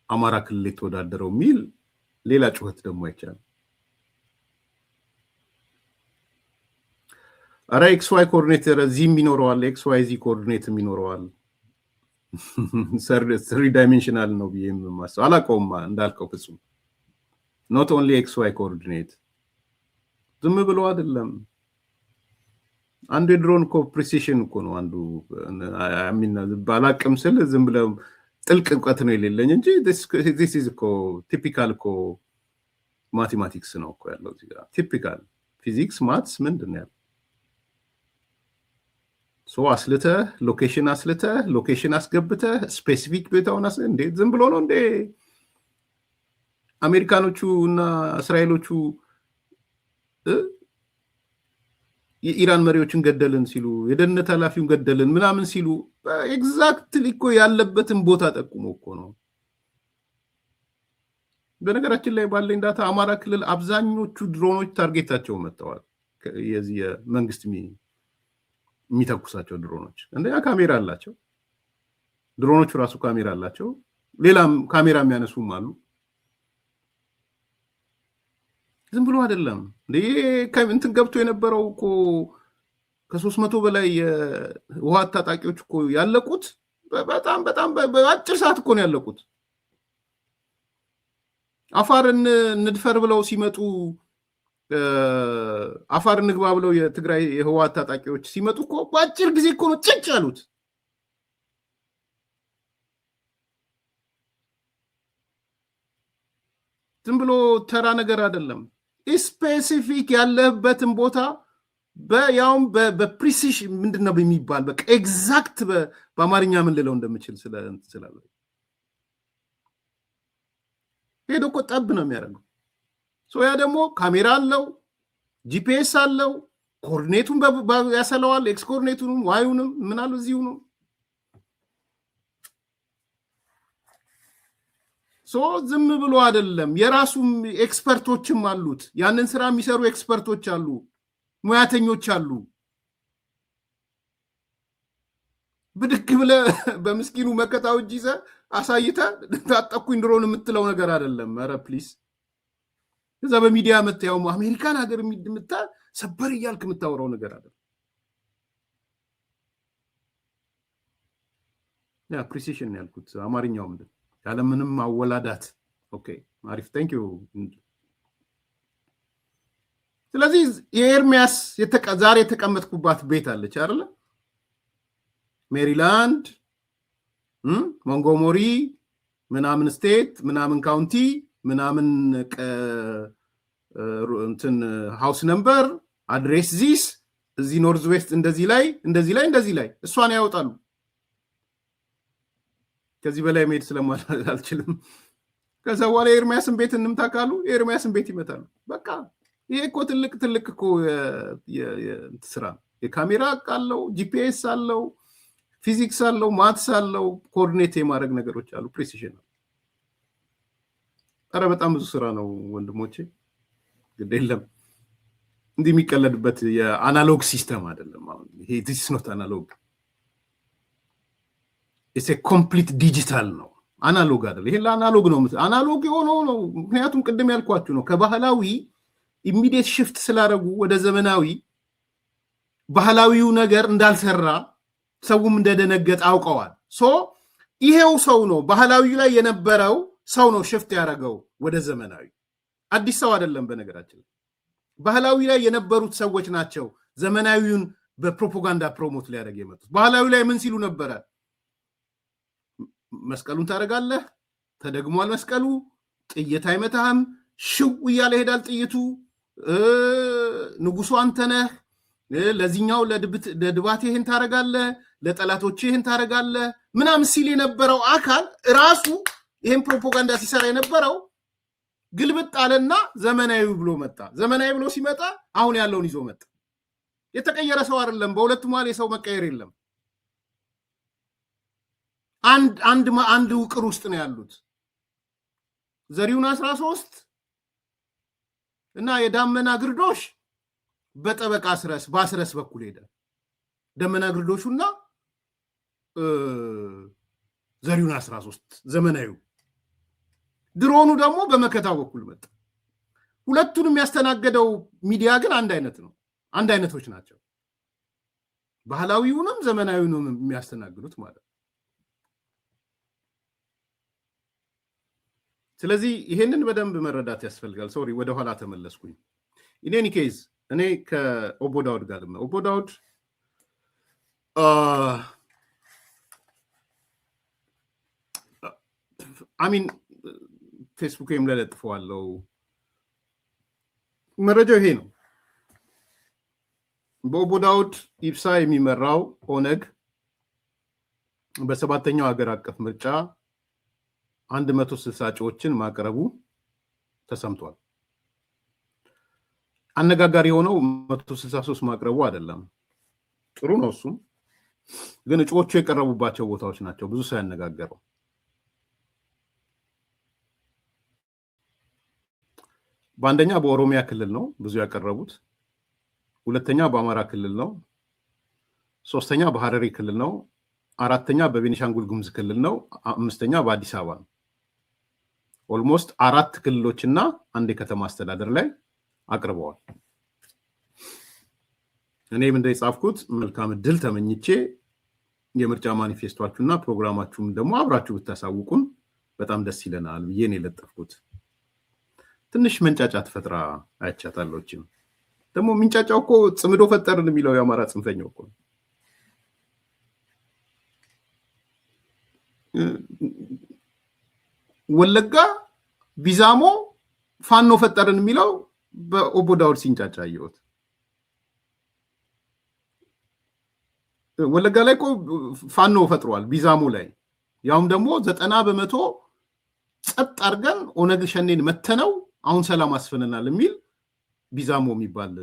አማራ ክልል የተወዳደረው ሚል ሌላ ጩኸት ደግሞ አይቻልም። አረ ኤክስ ዋይ ኮኦርዲኔት ዚም ይኖረዋል፣ ኤክስ ዋይ ዚ ኮኦርዲኔትም ይኖረዋል። ስሪ ዳይሜንሽናል ነው ብዬ የማስበው አላውቀውም። እንዳልከው ፍጹም ኖት ኦንሊ ኤክስ ዋይ ኮኦርዲኔት ዝም ብሎ አይደለም። አንዱ የድሮን እኮ ፕሪሲሽን እኮ ነው። አንዱ ባላቅም ስል ዝም ብለው ጥልቅ እውቀት ነው የሌለኝ እንጂ this is እኮ ቲፒካል እኮ ማቴማቲክስ ነው እኮ ያለው እዚህ ጋር። ቲፒካል ፊዚክስ ማትስ ምንድን ነው ያለው? ሶ አስልተህ ሎኬሽን አስገብተህ ስፔሲፊክ ቦታውን እንዴ ዝም ብሎ ነው እንዴ አሜሪካኖቹ እና እስራኤሎቹ የኢራን መሪዎችን ገደልን ሲሉ የደህንነት ኃላፊውን ገደልን ምናምን ሲሉ ኤግዛክትሊ እኮ ያለበትን ቦታ ጠቁሞ እኮ ነው። በነገራችን ላይ ባለኝ ዳታ አማራ ክልል አብዛኞቹ ድሮኖች ታርጌታቸው መጥተዋል። የዚህ መንግስት የሚተኩሳቸው ድሮኖች እንደኛ ካሜራ አላቸው። ድሮኖቹ ራሱ ካሜራ አላቸው። ሌላም ካሜራ የሚያነሱም አሉ። ዝም ብሎ አይደለም እንዴ እንትን ገብቶ የነበረው እኮ ከ300 በላይ የህወሓት ታጣቂዎች እኮ ያለቁት በጣም በአጭር ሰዓት እኮ ነው ያለቁት። አፋርን ንድፈር ብለው ሲመጡ አፋር ንግባ ብለው የትግራይ የህወሓት ታጣቂዎች ሲመጡ እኮ በአጭር ጊዜ እኮ ነው ጭጭ ያሉት። ዝም ብሎ ተራ ነገር አይደለም። ስፔሲፊክ ያለህበትን ቦታ በያውም በፕሪሲሽን ምንድነው የሚባል በቃ ኤግዛክት በአማርኛ ምን ልለው እንደምችል ስላለ ሄዶ እኮ ጠብ ነው የሚያደርገው። ያ ደግሞ ካሜራ አለው፣ ጂፒኤስ አለው፣ ኮኦርዲኔቱን ያሰለዋል፣ ኤክስ ኮኦርዲኔቱንም ዋዩንም ምን አሉ እዚሁ ነው። ዝም ብሎ አይደለም። የራሱም ኤክስፐርቶችም አሉት። ያንን ስራ የሚሰሩ ኤክስፐርቶች አሉ፣ ሙያተኞች አሉ። ብድግ ብለ በምስኪኑ መከታው እጅ ይዘህ አሳይተህ ታጠቁኝ ድሮን የምትለው ነገር አይደለም። ኧረ ፕሊስ እዛ በሚዲያ መታየው አሜሪካን ሀገር የምታ ሰበር እያልክ የምታወራው ነገር አይደለም። ያ ፕሪሲሽን ያልኩት አማርኛው ምንድን ያለምንም አወላዳት። ኦኬ አሪፍ ታንክ ዩ። ስለዚህ የኤርሚያስ ዛሬ የተቀመጥኩባት ቤት አለች አይደለ? ሜሪላንድ ሞንጎሞሪ ምናምን ስቴት ምናምን ካውንቲ ምናምን እንትን ሃውስ ነምበር አድሬስ ዚስ እዚህ ኖርዝ ዌስት እንደዚህ ላይ እሷን ያወጣሉ። ከዚህ በላይ መሄድ ስለማለት አልችልም። ከዛ በኋላ የኤርሚያስን ቤት እንምታ ካሉ የኤርሚያስን ቤት ይመታሉ። በቃ ይሄ እኮ ትልቅ እኮ ስራ የካሜራ አለው፣ ጂፒኤስ አለው፣ ፊዚክስ አለው፣ ማትስ አለው፣ ኮኦርዲኔት የማድረግ ነገሮች አሉ፣ ፕሪሲሽን ነው። ኧረ በጣም ብዙ ስራ ነው ወንድሞቼ። ግድ የለም እንዲህ የሚቀለድበት የአናሎግ ሲስተም አይደለም። አሁን ይሄ ዲስ ኖት አናሎግ ኢትስ ኤ ኮምፕሊት ዲጂታል ነው። አናሎግ አይደለም። ይሄ ለአናሎግ ነው። አናሎግ የሆነው ነው። ምክንያቱም ቅድም ያልኳችሁ ነው። ከባህላዊ ኢሚዲየት ሽፍት ስላደረጉ ወደ ዘመናዊ ባህላዊው ነገር እንዳልሰራ ሰውም እንደደነገጠ አውቀዋል። ይሄው ሰው ነው ባህላዊ ላይ የነበረው ሰው ነው ሽፍት ያደረገው ወደ ዘመናዊ። አዲስ ሰው አይደለም። በነገራችን ባህላዊ ላይ የነበሩት ሰዎች ናቸው ዘመናዊውን በፕሮፓጋንዳ ፕሮሞት ሊያደርግ የመጡት። ባህላዊ ላይ ምን ሲሉ ነበረ? መስቀሉን ታደርጋለህ፣ ተደግሟል መስቀሉ፣ ጥይት አይመታህም፣ ሽው እያለ ይሄዳል ጥይቱ፣ ንጉሱ አንተ ነህ፣ ለዚህኛው ለድባቴ ይሄን ታደርጋለህ፣ ለጠላቶች ይሄን ታደርጋለህ ምናምን ሲል የነበረው አካል ራሱ ይሄን ፕሮፓጋንዳ ሲሰራ የነበረው ግልብጥ አለና ዘመናዊ ብሎ መጣ። ዘመናዊ ብሎ ሲመጣ አሁን ያለውን ይዞ መጣ። የተቀየረ ሰው አይደለም። በሁለቱ መሀል የሰው መቀየር የለም። አንድ ውቅር ውስጥ ነው ያሉት። ዘሪሁን 13 እና የዳመና ግርዶሽ በጠበቃ በአስረስ በኩል ሄደ። ደመና ግርዶሹና ዘሪሁን 13 ዘመናዊ ድሮኑ ደግሞ በመከታው በኩል መጣ። ሁለቱንም ያስተናገደው ሚዲያ ግን አንድ አይነት ነው። አንድ አይነቶች ናቸው። ባህላዊውንም ዘመናዊውንም የሚያስተናግዱት ማለት ነው። ስለዚህ ይሄንን በደንብ መረዳት ያስፈልጋል። ሶሪ ወደ ኋላ ተመለስኩኝ። ኢን ኤኒ ኬዝ እኔ ከኦቦ ዳውድ ጋር ነው። ኦቦ ዳውድ አሚን ፌስቡክም ላይ ለጥፈዋለሁ። መረጃው ይሄ ነው። በኦቦ ዳውድ ኢብሳ የሚመራው ኦነግ በሰባተኛው ሀገር አቀፍ ምርጫ 160 እጩዎችን ማቅረቡ ተሰምቷል። አነጋጋሪ የሆነው 163 ማቅረቡ አይደለም። ጥሩ ነው እሱም፣ ግን እጩዎቹ የቀረቡባቸው ቦታዎች ናቸው ብዙ ሰው ያነጋገረው። በአንደኛ በኦሮሚያ ክልል ነው ብዙ ያቀረቡት፣ ሁለተኛ በአማራ ክልል ነው፣ ሶስተኛ በሐረሪ ክልል ነው፣ አራተኛ በቤኒሻንጉል ጉሙዝ ክልል ነው፣ አምስተኛ በአዲስ አበባ ነው። ኦልሞስት 4 ክልሎችና አንድ የከተማ አስተዳደር ላይ አቅርበዋል። እኔም እንደጻፍኩት መልካም እድል ተመኝቼ የምርጫ ማኒፌስቶአችሁና ፕሮግራማችሁም ደግሞ አብራችሁ ብታሳውቁን በጣም ደስ ይለናል ብዬ ነው የለጠፍኩት። ትንሽ መንጫጫት ፈጥራ አያቻታለችም። ደግሞ ሚንጫጫው እኮ ጽምዶ ፈጠርን የሚለው የአማራ ጽንፈኛው እኮ ወለጋ ቢዛሞ ፋኖ ፈጠርን የሚለው በኦቦ ዳውድ ሲንጫጫ አየሁት። ወለጋ ላይ እኮ ፋኖ ፈጥሯል ቢዛሞ ላይ፣ ያውም ደግሞ 90% ጸጥ አድርገን ኦነግ ሸኔን መተነው አሁን ሰላም አስፈነናል የሚል ቢዛሞ የሚባል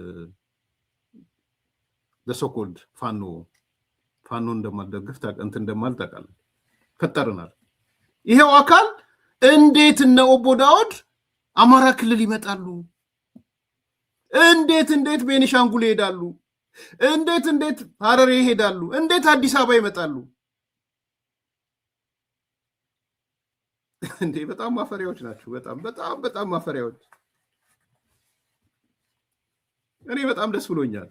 ለሶኮልድ ፋኖ እንደማልደግፍ እንትን እንደማልጠቃል ፈጠርናል። ይሄው አካል እንዴት እነ ኦቦ ዳውድ አማራ ክልል ይመጣሉ? እንዴት ቤኒሻንጉል ይሄዳሉ? እንዴት ሐረሪ ይሄዳሉ? እንዴት አዲስ አበባ ይመጣሉ? እንዴ በጣም ማፈሪያዎች ናቸው። በጣም ማፈሪያዎች። እኔ በጣም ደስ ብሎኛል።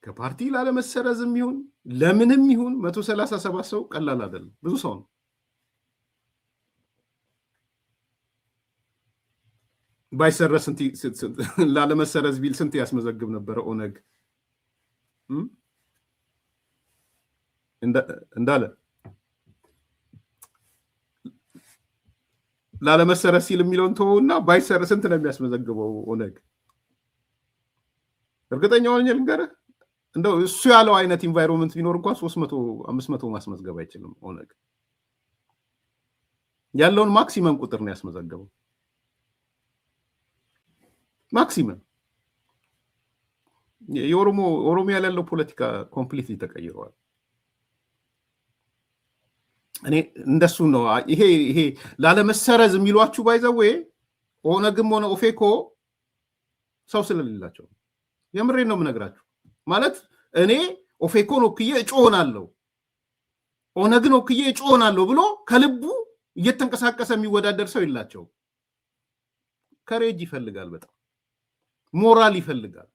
ከፓርቲ ላለመሰረዝም ይሁን ለምንም ይሁን 137 ሰው ቀላል አይደለም፣ ብዙ ሰው ነው። ባይሰረዝ ላለመሰረዝ ቢል ስንት ያስመዘግብ ነበረ ኦነግ እንዳለ ላለመሰረዝ ሲል የሚለውን ተወውና ባይሰረዝ ስንት ነው የሚያስመዘግበው ኦነግ? እርግጠኛ ሆኜ ልንገርህ እንደው እሱ ያለው አይነት ኢንቫይሮንመንት ቢኖር እንኳን 300 500 ማስመዝገብ አይችልም ኦነግ። ያለውን ማክሲመም ቁጥር ነው ያስመዘገበው። ማክሲመም ኦሮሚያ ያለው ፖለቲካ ኮምፕሊትሊ ተቀይሯል። እኔ እንደሱ ነው። ይሄ ላለመሰረዝ የሚሏችሁ ባይዘው ኦነግም ሆነ ኦፌኮ ሰው ስለሌላቸው የምሬን ነው የምነግራችሁ። ማለት እኔ ኦፌኮን ወክዬ እጩ ሆናለሁ፣ ኦነግን ወክዬ እጩ ሆናለሁ ብሎ ከልቡ እየተንቀሳቀሰ የሚወዳደር ሰው የላቸው። ከሬጅ ይፈልጋል፣ በጣም ሞራል ይፈልጋል፣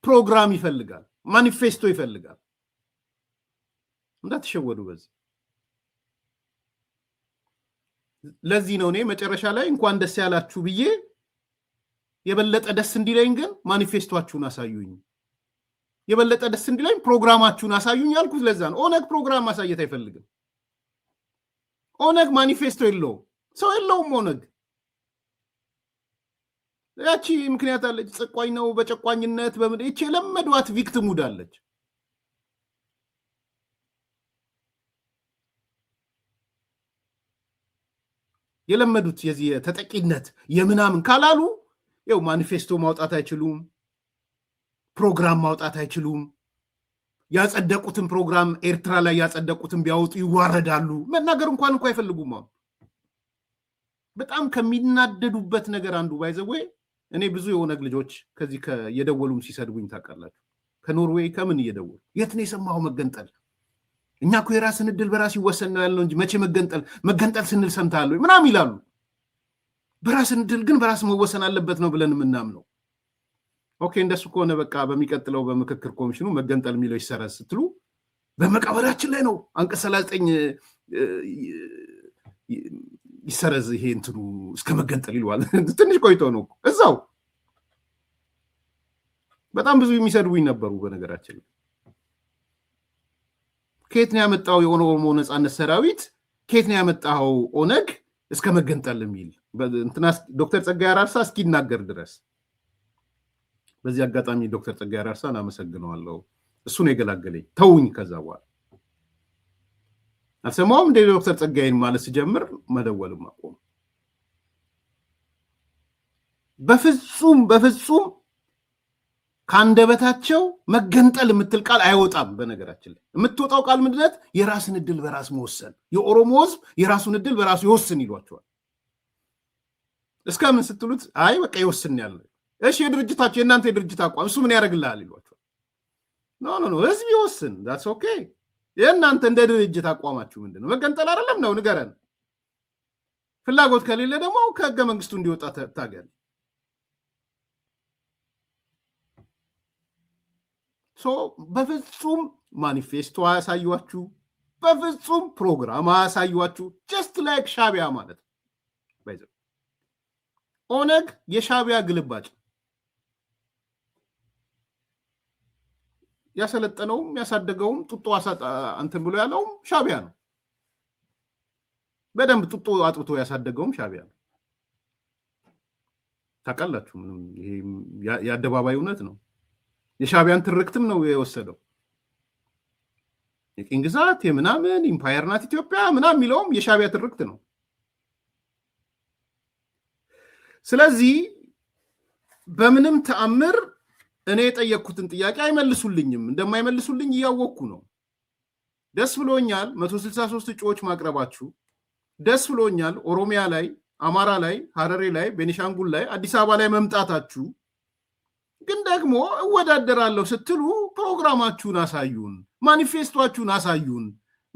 ፕሮግራም ይፈልጋል፣ ማኒፌስቶ ይፈልጋል። እንዳትሸወዱ በዚህ። ለዚህ ነው እኔ መጨረሻ ላይ እንኳን ደስ ያላችሁ ብዬ የበለጠ ደስ እንዲለኝ ግን ማኒፌስቶአችሁን አሳዩኝ፣ የበለጠ ደስ እንዲለኝ ፕሮግራማችሁን አሳዩኝ ያልኩት ለዛ ነው። ኦነግ ፕሮግራም ማሳየት አይፈልግም። ኦነግ ማኒፌስቶ የለውም፣ ሰው የለውም ኦነግ። ያቺ ምክንያት አለች፣ ጨቋኝ ነው በጨቋኝነት በምን እቺ ለመዷት ቪክቲም ውዳለች። የለመዱት የዚህ ተጠቂነት የምናምን ካላሉ ያው ማኒፌስቶ ማውጣት አይችሉም፣ ፕሮግራም ማውጣት አይችሉም። ያጸደቁትን ፕሮግራም ኤርትራ ላይ ያጸደቁትን ቢያወጡ ይዋረዳሉ። መናገር እንኳን አይፈልጉም። በጣም ከሚናደዱበት ነገር አንዱ ባይዘው እኔ ብዙ የኦነግ ልጆች ከዚህ የደወሉም ሲሰድቡኝ ታውቃላችሁ። ከኖርዌይ ከምን እየደወሉ የት ነው የሰማው መገንጠል? እኛ እኮ የራስን እድል በራስ ይወሰን ነው ያለው እንጂ መቼ መገንጠል ስንል ሰምታሉ ምናምን ይላሉ። በራስን እድል ግን በራስ መወሰን አለበት ነው ብለን የምናምነው። ኦኬ እንደሱ ከሆነ በቃ በሚቀጥለው በምክክር ኮሚሽኑ መገንጠል የሚለው ይሰረዝ ስትሉ በመቃብራችን ላይ ነው አንቀጽ 39 ይሰረዝ ይሄ እንትኑ እስከ መገንጠል ይሏል። ትንሽ ቆይቶ ነው እዛው። በጣም ብዙ የሚሰድቡኝ ነበሩ በነገራችን ላይ። ከየት ነው ያመጣው የኦሮሞ ነጻነት ሰራዊት? ከየት ነው ያመጣው ኦነግ እስከ መገንጠል የሚል እንትና ዶክተር ጸጋዬ አራርሳ እስኪናገር ድረስ። በዚህ አጋጣሚ ዶክተር ጸጋዬ አራርሳን አመሰግነዋለሁ። እሱ ነው የገላገለኝ። ተውኝ። ከዛ በኋላ አልሰማውም እንደ ዶክተር ጸጋዬን ማለት ሲጀምር መደወልም አቆም። በፍጹም ከአንደበታቸው መገንጠል የምትል ቃል አይወጣም። በነገራችን ላይ የምትወጣው ቃል ምንድነት? የራስን እድል በራስ መወሰን። የኦሮሞ ህዝብ የራሱን እድል በራሱ ይወስን ይሏቸዋል። እስከምን ስትሉት አይ በቃ ይወስን ያለ። እሺ የድርጅታቸው የእናንተ የድርጅት አቋም እሱ ምን ያደርግልሃል ይሏቸዋል። ኖ ህዝብ ይወስን። ዳትስ ኦኬ። የእናንተ እንደ ድርጅት አቋማችሁ ምንድነው? መገንጠል አይደለም ነው ንገረን። ፍላጎት ከሌለ ደግሞ ከህገ መንግስቱ እንዲወጣ ታገል። በፍጹም ማኒፌስቶ አያሳዩአችሁ፣ በፍጹም ፕሮግራም አያሳዩአችሁ። ጀስት ላይክ ሻቢያ ማለት ነው። ኦነግ የሻቢያ ግልባጭ ያሰለጠነውም ያሳደገውም ጡጦ እንትን ብሎ ያለውም ሻቢያ ነው። በደንብ ጡጦ አጥብቶ ያሳደገውም ሻቢያ ነው። ታውቃላችሁ። ምንም ይሄ የአደባባይ እውነት ነው። የሻቢያን ትርክትም ነው የወሰደው። የቅኝ ግዛት የምናምን ኢምፓየር ናት ኢትዮጵያ ምናምን የሚለውም የሻቢያ ትርክት ነው። ስለዚህ በምንም ተአምር እኔ የጠየቅኩትን ጥያቄ አይመልሱልኝም። እንደማይመልሱልኝ እያወቅኩ ነው። ደስ ብሎኛል 163 እጩዎች ማቅረባችሁ ደስ ብሎኛል። ኦሮሚያ ላይ፣ አማራ ላይ፣ ሀረሬ ላይ፣ ቤኒሻንጉል ላይ፣ አዲስ አበባ ላይ መምጣታችሁ ግን ደግሞ እወዳደራለሁ ስትሉ ፕሮግራማችሁን አሳዩን፣ ማኒፌስቶአችሁን አሳዩን፣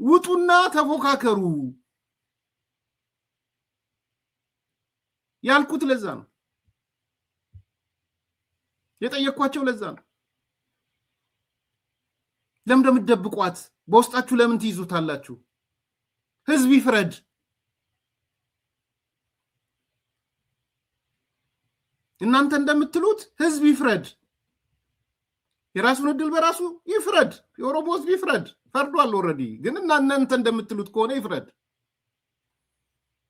ውጡና ተፎካከሩ ያልኩት ለዛ ነው። የጠየኳቸው ለዛ ነው። ለምን እንደምትደብቋት? በውስጣችሁ ለምን ትይዙታላችሁ? ህዝብ ይፍረድ። እናንተ እንደምትሉት ህዝብ ይፍረድ። የራሱን እድል በራሱ ይፍረድ። የኦሮሞ ህዝብ ይፍረድ። ፈርዷል ኦልሬዲ። ግን እናንተ እንደምትሉት ከሆነ ይፍረድ።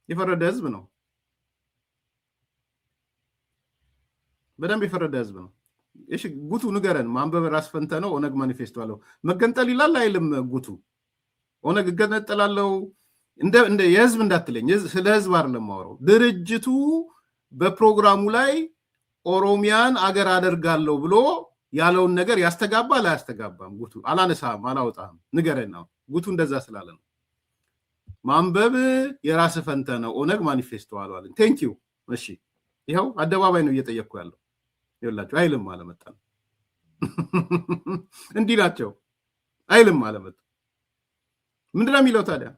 የፈረደ ህዝብ ነው። በደንብ የፈረደ ህዝብ ነው። እሺ ጉቱ ንገረን። ማንበብ ራስ ፈንተ ነው። ኦነግ ማኒፌስቶ አለው። መገንጠል ይላል አይልም? ጉቱ ኦነግ እገነጠላለው እንደ የህዝብ እንዳትለኝ። ስለ ህዝብ አይደለም ማወራው። ድርጅቱ በፕሮግራሙ ላይ ኦሮሚያን አገር አደርጋለሁ ብሎ ያለውን ነገር ያስተጋባል አያስተጋባም? ጉቱ አላነሳም፣ አላወጣም። ንገረን ነው። ጉቱ እንደዛ ስላለ ነው። ማንበብ የራስ ፈንተ ነው። ኦነግ ማኒፌስቶ አለዋል። ቴንክ ዩ። እሺ ይኸው አደባባይ ነው እየጠየቅኩ ያለው። ይኸውላችሁ አይልም አለመጣ ነው። እንዲህ ናቸው። አይልም አለመጣ ምንድን ነው የሚለው ታዲያ?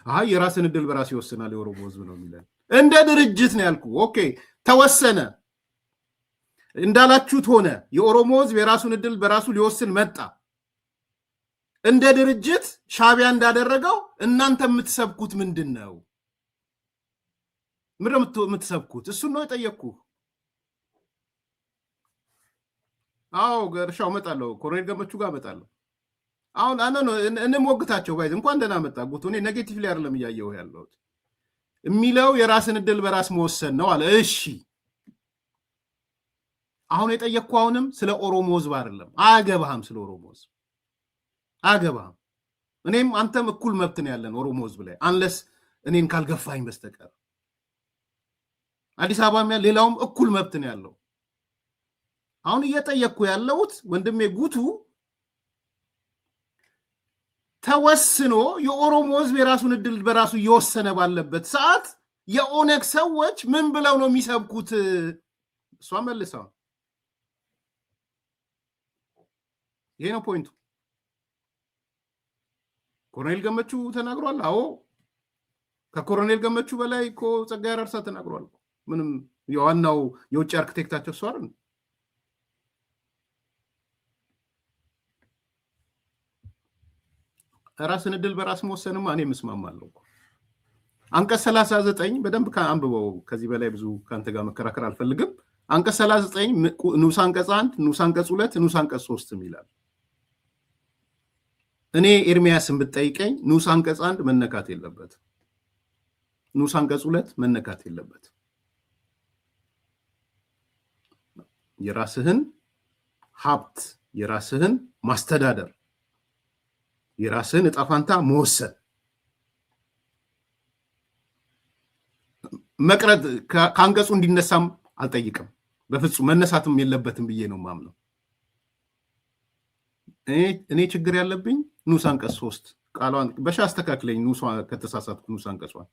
አይ የራስን እድል በራስ ይወስናል የኦሮሞ ህዝብ ነው የሚለን። እንደ ድርጅት ነው ያልኩ። ኦኬ ተወሰነ እንዳላችሁት ሆነ። የኦሮሞ ህዝብ የራሱን እድል በራሱ ሊወስን መጣ። እንደ ድርጅት ሻቢያ እንዳደረገው እናንተ የምትሰብኩት ምንድን ነው? ምንድን ነው የምትሰብኩት? እሱን ነው የጠየቅኩህ። አዎ ገርሻው እመጣለሁ። ኮሎኔል ገመቹ ጋር እመጣለሁ። አሁን እንሞግታቸው ባይዝ እንኳን ደህና መጣ ጉቱ። እኔ ኔጌቲቭ ላይ አይደለም እያየሁ ያለሁት። የሚለው የራስን እድል በራስ መወሰን ነው አለ። እሺ አሁን የጠየቅኩ አሁንም ስለ ኦሮሞ ህዝብ አይደለም። አያገባህም። ስለ ኦሮሞ ህዝብ አያገባህም። እኔም አንተም እኩል መብት ነው ያለን ኦሮሞ ህዝብ ላይ አንለስ እኔን ካልገፋኝ በስተቀር አዲስ አበባም ሌላውም እኩል መብት ነው ያለው። አሁን እየጠየቅኩ ያለሁት ወንድሜ ጉቱ ተወስኖ የኦሮሞ ህዝብ የራሱን እድል በራሱ እየወሰነ ባለበት ሰዓት የኦነግ ሰዎች ምን ብለው ነው የሚሰብኩት? እሷ መልሰው ይሄ ነው ፖይንቱ። ኮሎኔል ገመቹ ተናግሯል። አዎ ከኮሎኔል ገመቹ በላይ እኮ ጸጋዬ አራርሳ ተናግሯል። ምንም የዋናው የውጭ አርክቴክታቸው እሱ አይደል? ራስን ዕድል በራስ መወሰንማ እኔ ምስማማለሁ። አንቀጽ 39 በደንብ አንብበው። ከዚህ በላይ ብዙ ከአንተ ጋር መከራከር አልፈልግም። አንቀጽ 39 ንዑስ አንቀጽ 1 ንዑስ አንቀጽ 2 ንዑስ አንቀጽ 3 ይላል። እኔ ኤርሚያስን ብትጠይቀኝ ንዑስ አንቀጽ 1 መነካት የለበት፣ ንዑስ አንቀጽ 2 መነካት የለበት። የራስህን ሀብት የራስህን ማስተዳደር የራስህን ዕጣ ፈንታ መወሰን መቅረት ከአንቀጹ እንዲነሳም አልጠይቅም። በፍጹም መነሳትም የለበትም ብዬ ነው ማምነው። እኔ ችግር ያለብኝ ንዑስ አንቀጽ 3 ቃሏን በሻ አስተካክለኝ፣ ንዑስ ከተሳሳትኩ ንዑስ አንቀጿን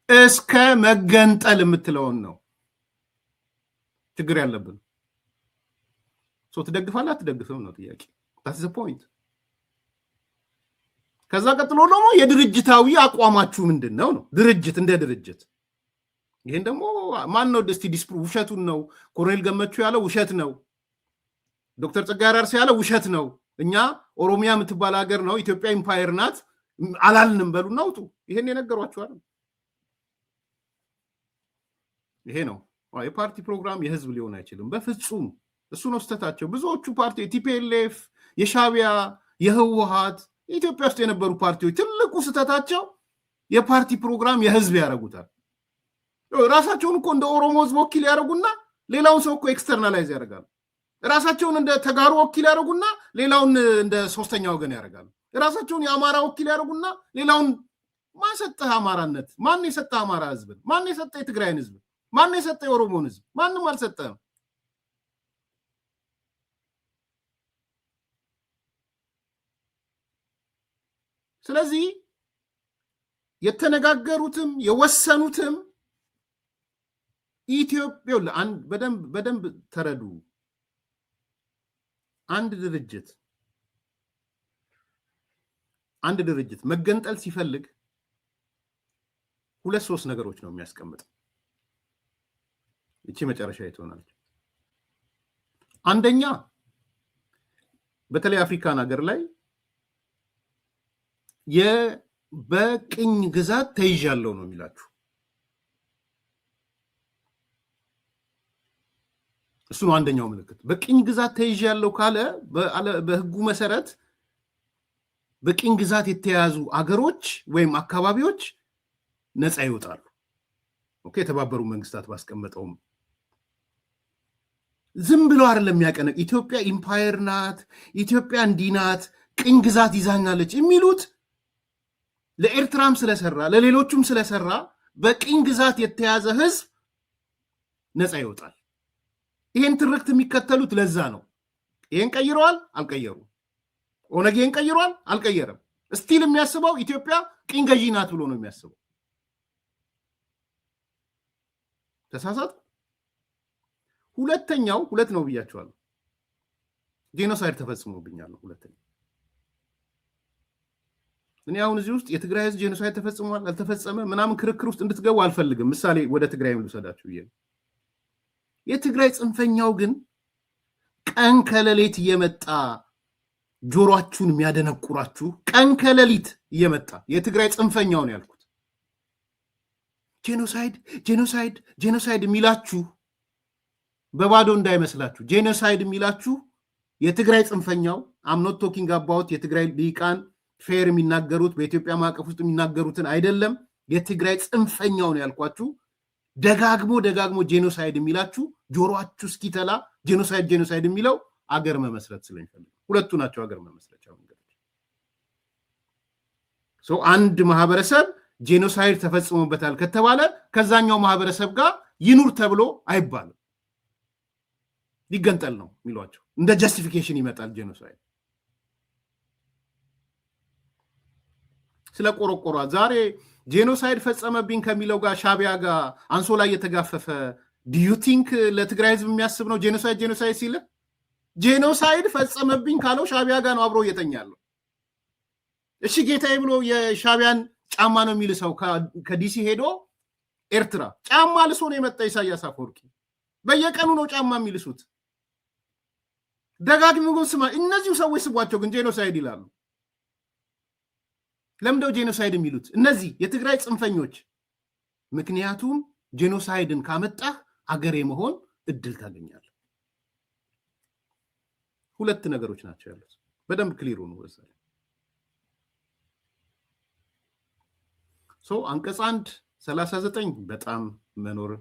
እስከ መገንጠል የምትለውን ነው ችግር ያለብን። ትደግፋለህ አትደግፍም ነው ጥያቄ። that's the point። ከዛ ቀጥሎ ደግሞ የድርጅታዊ አቋማችሁ ምንድነው ነው። ድርጅት እንደ ድርጅት ይሄን ደግሞ ማን ነው እስቲ ውሸቱን ነው ኮሎኔል ገመቹ ያለው ውሸት ነው፣ ዶክተር ጸጋዬ አራርሳ ያለው ውሸት ነው፣ እኛ ኦሮሚያ የምትባል ሀገር ነው ኢትዮጵያ ኢምፓየር ናት አላልንም በሉና አውጡ። ይሄን የነገሯችኋል። ይሄ ነው የፓርቲ ፕሮግራም የህዝብ ሊሆን አይችልም በፍጹም። እሱ ነው ስተታቸው። ብዙዎቹ ፓርቲ ቲፒኤልኤፍ፣ የሻቢያ፣ የህወሓት ኢትዮጵያ ውስጥ የነበሩ ፓርቲዎች ትልቁ ስተታቸው የፓርቲ ፕሮግራም የህዝብ ያደርጉታል። ራሳቸውን እኮ እንደ ኦሮሞ ህዝብ ወኪል ያደርጉና ሌላውን ሰው እኮ ኤክስተርናላይዝ ያደርጋሉ። ራሳቸውን እንደ ተጋሩ ወኪል ያደርጉና ሌላውን እንደ ሶስተኛ ወገን ያደርጋሉ። ራሳቸውን የአማራ ወኪል ያደርጉና ሌላውን ማን ሰጠህ አማራነት? ማን የሰጠህ አማራ ህዝብን? ማን የሰጠህ የትግራይን ህዝብ? ማን የሰጠህ የኦሮሞን ህዝብ? ማንም አልሰጠህም። ስለዚህ የተነጋገሩትም የወሰኑትም ኢትዮጵያ በደንብ ተረዱ። አንድ ድርጅት መገንጠል ሲፈልግ 2-3 ነገሮች ነው የሚያስቀምጠው። እቺ መጨረሻ ትሆናለች። አንደኛ በተለይ አፍሪካን ሀገር ላይ በቅኝ ግዛት ተይዣለሁ ነው የሚላችሁ። እሱ ነው አንደኛው ምልክት። በቅኝ ግዛት ተይዣለሁ ካለ በህጉ መሰረት በቅኝ ግዛት የተያዙ አገሮች ወይም አካባቢዎች ነፃ ይወጣሉ። ኦኬ፣ የተባበሩ መንግስታት ባስቀመጠውም ዝም ብሎ አይደለም የሚያቀነቅ ኢትዮጵያ ኢምፓየር ናት፣ ኢትዮጵያ እንዲህ ናት፣ ቅኝ ግዛት ይዛኛለች የሚሉት ለኤርትራም ስለሰራ ለሌሎቹም ስለሰራ በቅኝ ግዛት የተያዘ ህዝብ ነፃ ይወጣል። ይሄን ትርክት የሚከተሉት ለዛ ነው። ይሄን ቀይረዋል አልቀየሩም። ኦነግ ይሄን ቀይረዋል አልቀየረም። ስቲል የሚያስበው ኢትዮጵያ ቅኝ ገዢ ናት ብሎ ነው የሚያስበው። ተሳሳት። ሁለተኛው ሁለት ነው ብያቸዋለሁ። ጄኖሳይድ ተፈጽሞብኛል። ሁለተኛው እኔ አሁን እዚህ ውስጥ የትግራይ ህዝብ ጄኖሳይድ ተፈጽሟል አልተፈጸመ ምናምን ክርክር ውስጥ እንድትገቡ አልፈልግም። ምሳሌ ወደ ትግራይ ልውሰዳችሁ ብዬ ነው። የትግራይ ጽንፈኛው ግን ቀን ከሌሊት እየመጣ ጆሮአችሁን የሚያደነቁራችሁ ቀን ከሌሊት እየመጣ የትግራይ ጽንፈኛው ነው ያልኩት። ጄኖሳይድ የሚላችሁ በባዶ እንዳይመስላችሁ። ጄኖሳይድ የሚላችሁ የትግራይ ጽንፈኛው አምኖት ቶኪንግ አባውት የትግራይ ሊቃን ፌር የሚናገሩት በኢትዮጵያ ማዕቀፍ ውስጥ የሚናገሩትን አይደለም። የትግራይ ጽንፈኛው ነው ያልኳችሁ። ደጋግሞ ጄኖሳይድ የሚላችሁ ጆሮአችሁ እስኪተላ ጄኖሳይድ የሚለው አገር መመስረት ስለሚፈልግ ሁለቱ ናቸው አገር መመስረቻ መንገዶች። አንድ ማህበረሰብ ጄኖሳይድ ተፈጽሞበታል ከተባለ ከዛኛው ማህበረሰብ ጋር ይኑር ተብሎ አይባልም። ሊገንጠል ነው የሚሏቸው። እንደ ጀስቲፊኬሽን ይመጣል ጄኖሳይድ። ስለ ቆረቆሯ ዛሬ ጄኖሳይድ ፈጸመብኝ ከሚለው ጋር ሻቢያ ጋር አንሶላ እየተጋፈፈ ዲዩ ቲንክ ለትግራይ ህዝብ የሚያስብ ነው? ጄኖሳይድ ሲል ጄኖሳይድ ፈጸመብኝ ካለው ሻቢያ ጋር ነው አብሮ እየተኛለው። እሺ ጌታዬ ብሎ የሻቢያን ጫማ ነው የሚልሰው ከዲሲ ሄዶ ኤርትራ ጫማ ልሶ ነው የመጣ ኢሳያስ አፈወርቂ። በየቀኑ ነው ጫማ የሚልሱት። ደጋግሞ ስማ፣ እነዚሁ ሰዎች ስቧቸው ግን ጄኖሳይድ ይላሉ። ለምንድነው ጄኖሳይድ የሚሉት እነዚህ የትግራይ ጽንፈኞች? ምክንያቱም ጄኖሳይድን ካመጣህ አገር የመሆን እድል ታገኛለህ። ሁለት ነገሮች ናቸው ያሉት። በደንብ ክሊር ሆኖ ወሰለ አንቀጽ 1 39 በጣም መኖር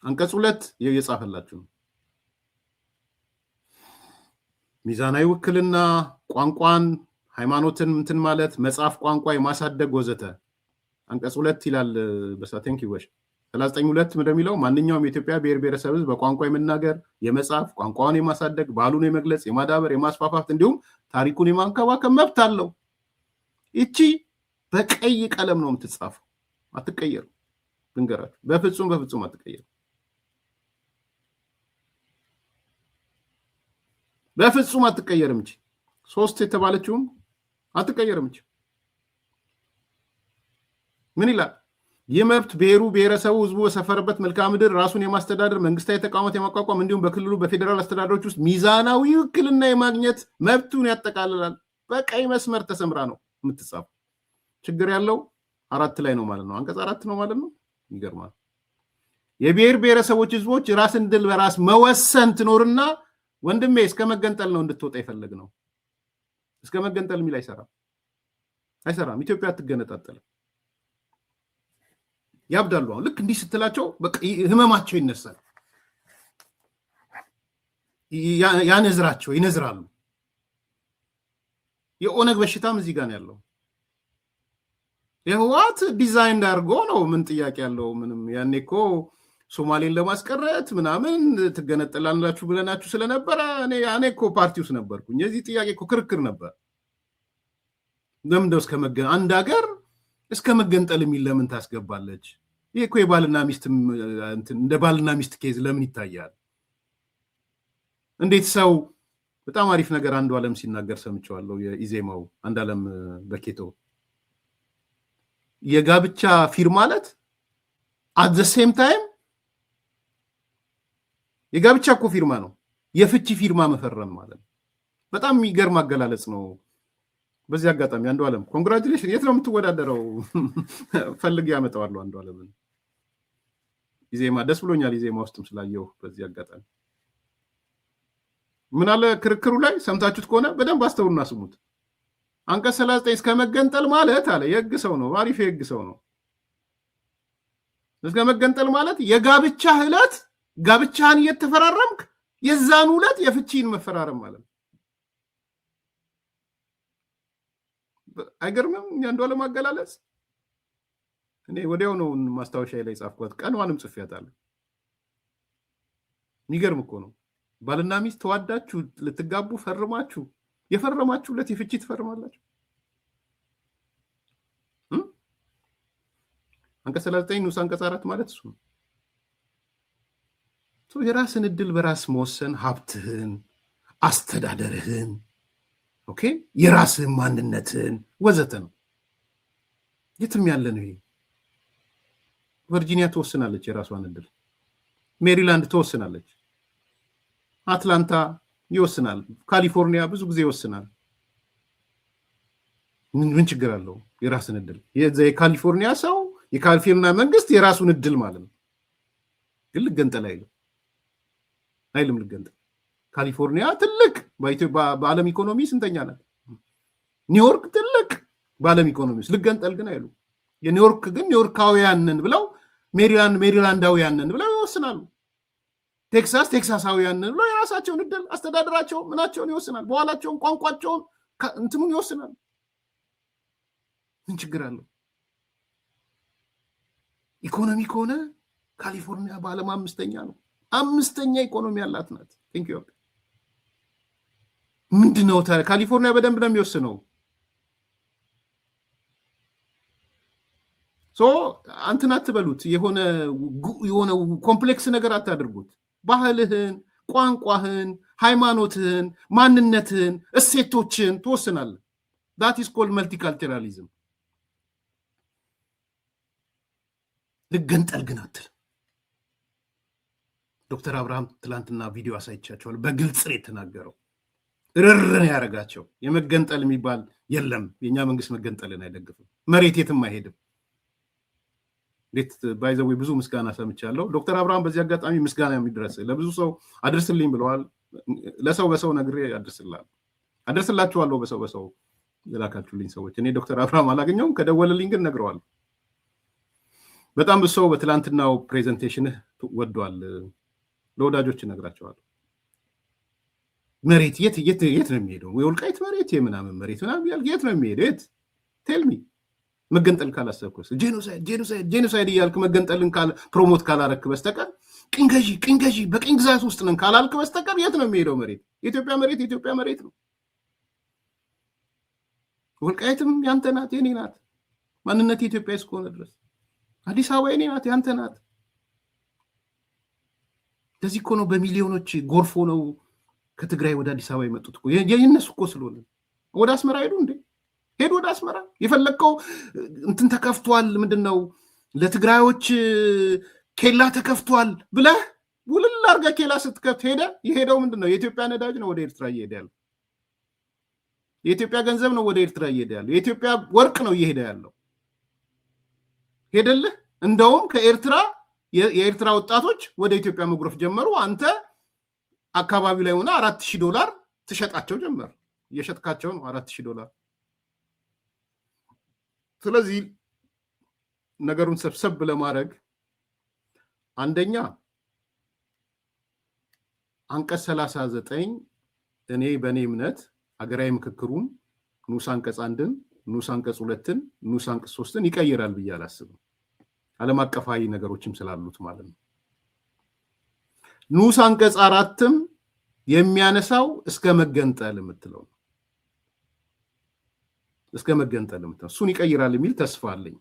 አንቀጽ 2 የጻፈላችሁ ሚዛናዊ ውክልና ቋንቋን ሃይማኖትን እንትን ማለት መጽሐፍ ቋንቋ የማሳደግ ወዘተ አንቀጽ 2 ይላል በሳቴንክ ይወሽ 39 እንደሚለው ማንኛውም የኢትዮጵያ ብሔር ብሔረሰብ ህዝብ በቋንቋ የመናገር የመጽሐፍ ቋንቋውን የማሳደግ ባህሉን የመግለጽ የማዳበር የማስፋፋት እንዲሁም ታሪኩን የማንከባከብ መብት አለው። እቺ በቀይ ቀለም ነው የምትጻፈው፣ አትቀየር። ልንገራችሁ፣ በፍጹም አትቀየር። በፍጹም አትቀየርም። እንጂ 3 የተባለችውም አትቀየርም። እንጂ ምን ይላል? ይህ መብት ብሔሩ ብሔረሰቡ ህዝቡ በሰፈረበት መልክዓ ምድር ራሱን የማስተዳደር መንግስታዊ ተቋማት የማቋቋም እንዲሁም በክልሉ በፌዴራል አስተዳደሮች ውስጥ ሚዛናዊ ውክልና የማግኘት መብቱን ያጠቃልላል። በቀይ መስመር ተሰምራ ነው የምትጻፈው። ችግር ያለው 4 ላይ ነው ማለት ነው። አንቀጽ 4 ነው ማለት ነው። ይገርማል። የብሔር ብሔረሰቦች ህዝቦች ራስን ድል በራስ መወሰን ትኖርና ወንድሜ እስከ መገንጠል ነው እንድትወጣ ይፈልግ ነው። እስከ መገንጠል የሚል አይሰራም። ኢትዮጵያ አትገነጣጠልም። ያብዳሉ። አሁን ልክ እንዲህ ስትላቸው በቃ ህመማቸው ይነሳል፣ ይነዝራሉ። የኦነግ በሽታም እዚህ ጋር ነው ያለው። የህወሓት ዲዛይን አድርጎ ነው። ምን ጥያቄ ያለው? ምንም ያኔ እኮ ሶማሌን ለማስቀረት ምናምን ትገነጠላላችሁ ብለናችሁ ስለነበረ እኔ እኮ ፓርቲ ውስጥ ነበርኩኝ። የዚህ ጥያቄ እኮ ክርክር ነበር። ለምን አንድ ሀገር እስከ መገንጠል የሚል ለምን ታስገባለች? ይሄ እኮ የባልና ሚስት እንደ ባልና ሚስት ኬዝ ለምን ይታያል? እንዴት ሰው በጣም አሪፍ ነገር አንዱ ዓለም ሲናገር ሰምቼዋለሁ። የኢዜማው አንድ ዓለም በኬቶ የጋብቻ ፊርማ ማለት አት ዘ ሴም ታይም የጋብቻ እኮ ፊርማ ነው፣ የፍቺ ፊርማ መፈረም ማለት ነው። በጣም የሚገርም አገላለጽ ነው። በዚህ አጋጣሚ አንዱ ዓለም ኮንግራቹሌሽን። የት ነው የምትወዳደረው? ፈልግ ያመጣዋለሁ አንዱ ዓለምን። ኢዜማ ደስ ብሎኛል፣ ኢዜማ ውስጥም ስላየው። በዚህ አጋጣሚ ምን አለ ክርክሩ ላይ ሰምታችሁት ከሆነ በደንብ አስተውሉና ስሙት። አንቀጽ 39 እስከ መገንጠል ማለት አለ የህግ ሰው ነው፣ አሪፍ የህግ ሰው ነው። እስከ መገንጠል ማለት የጋብቻ ዕለት ጋብቻህን እየተፈራረምክ የዛን ዕለት የፍቺን መፈራረም ማለት ነው። አይገርምም? አንዱ ዓለም አገላለጽ እኔ ወዲያው ነው ማስታወሻ ላይ ጻፍኳት፣ ቀኗንም ጽፌያታለሁ። የሚገርም እኮ ነው። ባልና ሚስት ተዋዳችሁ ልትጋቡ ፈርማችሁ የፈረማችሁለት የፍቺ ትፈርማላችሁ። አንቀጽ 39 ንዑስ አንቀጽ 4 ማለት እሱ ነው። የራስን እድል በራስ መወሰን ሀብትህን፣ አስተዳደርህን፣ ኦኬ የራስህን ማንነትን ወዘተ ነው። የትም ያለ ነው ይሄ። ቨርጂኒያ ትወስናለች የራሷን እድል፣ ሜሪላንድ ትወስናለች፣ አትላንታ ይወስናል፣ ካሊፎርኒያ ብዙ ጊዜ ይወስናል። ምን ችግር አለው? የራስን እድል የካሊፎርኒያ ሰው የካሊፎርኒያ መንግስት የራሱን እድል ማለት ነው። ግን ልገንጠል አይልም ልገንጠል። ካሊፎርኒያ ትልቅ በዓለም ኢኮኖሚ ስንተኛ ናት? ኒውዮርክ ትልቅ በዓለም ኢኮኖሚ ውስጥ ልገንጠል ግን አይሉ። የኒውዮርክ ግን ኒውዮርካውያንን ብለው ሜሪላንዳውያንን ብለው ይወስናሉ። ቴክሳስ ቴክሳሳውያንን ብለው የራሳቸውን እድል አስተዳደራቸው ምናቸውን ይወስናል። በኋላቸውን ቋንቋቸውን እንትኑን ይወስናል። ምን ችግር አለው? ኢኮኖሚ ከሆነ ካሊፎርኒያ በዓለም 5ኛ ነው። 5ኛ ኢኮኖሚ ያላት ናት። ኢትዮጵያ ምንድነው ታዲያ? ካሊፎርኒያ በደንብ ነው የሚወስነው። አንተን አትበሉት፣ የሆነ ኮምፕሌክስ ነገር አታድርጉት። ባህልህን ቋንቋህን፣ ሃይማኖትህን፣ ማንነትህን፣ እሴቶችን ትወስናለህ። that is called multiculturalism። ልገንጠል ግን አትልም። ዶክተር አብርሃም ትላንትና ቪዲዮ አሳይቻቸዋል። በግልጽ ነው የተናገረው። ርርን ያደረጋቸው የመገንጠል የሚባል የለም። የኛ መንግስት መገንጠልን አይደግፍም። መሬት የትም አይሄድም። ባይዘዌ ብዙ ምስጋና ሰምቻለሁ። ዶክተር አብርሃም በዚህ አጋጣሚ ምስጋና የሚድረስ ለብዙ ሰው አድርስልኝ ብለዋል። ለሰው በሰው ነግሬ አድርስላችኋለሁ። በሰው የላካችሁልኝ ሰዎች እኔ ዶክተር አብርሃም አላገኘውም። ከደወለልኝ ግን ነግረዋል። በጣም ብዙ ሰው በትላንትናው ፕሬዘንቴሽንህ ወዷል። ለወዳጆች እነግራቸዋለሁ። መሬት የት ነው የሚሄደው? የወልቃይት መሬት የምናምን መሬት ምናምን የት ነው የሚሄደው? የት ቴልሚ መገንጠል ካላሰብኩስ ጄኖሳይድ እያልክ መገንጠልን ፕሮሞት ካላረክ በስተቀር ቅኝ ገዢ በቅኝ ግዛት ውስጥ ነን ካላልክ በስተቀር የት ነው የሚሄደው? መሬት የኢትዮጵያ መሬት ነው። ወልቃይትም ያንተ ናት፣ የኔ ናት። ማንነት የኢትዮጵያ እስከሆነ ድረስ አዲስ አበባ የኔ ናት፣ ያንተ ናት። ለዚህ እኮ ነው በሚሊዮኖች ጎርፎ ነው ከትግራይ ወደ አዲስ አበባ የመጡት እኮ የእነሱ እኮ ስለሆነ። ወደ አስመራ ሄዱ እንዴ? ሄዱ ወደ አስመራ። የፈለግከው እንትን ተከፍቷል፣ ምንድነው ለትግራዮች ኬላ ተከፍቷል ብለህ ውልል አድርገህ ኬላ ስትከፍት የሄደው ምንድነው? የኢትዮጵያ ነዳጅ ነው ወደ ኤርትራ እየሄደ ያለው። የኢትዮጵያ ገንዘብ ነው ወደ ኤርትራ እየሄደ ያለው። የኢትዮጵያ ወርቅ ነው እየሄደ ያለው። ሄደልህ። እንደውም ከኤርትራ የኤርትራ ወጣቶች ወደ ኢትዮጵያ መጉረፍ ጀመሩ። አንተ አካባቢ ላይ ሆነ $4000 ትሸጣቸው ጀመር። እየሸጥካቸው ነው $4000። ስለዚህ ነገሩን ሰብሰብ ለማድረግ አንደኛ አንቀጽ 39 በእኔ እምነት ሀገራዊ ምክክሩን ንዑስ አንቀጽ 1ን፣ ንዑስ አንቀጽ 2ን፣ ንዑስ አንቀጽ 3ን ይቀይራል ብዬ አላስብም። ዓለም አቀፋዊ ነገሮችም ስላሉት ማለት ነው። ንዑስ አንቀጽ 4ም የሚያነሳው እስከ መገንጠል የምትለው እሱን ይቀይራል የሚል ተስፋ አለኝ።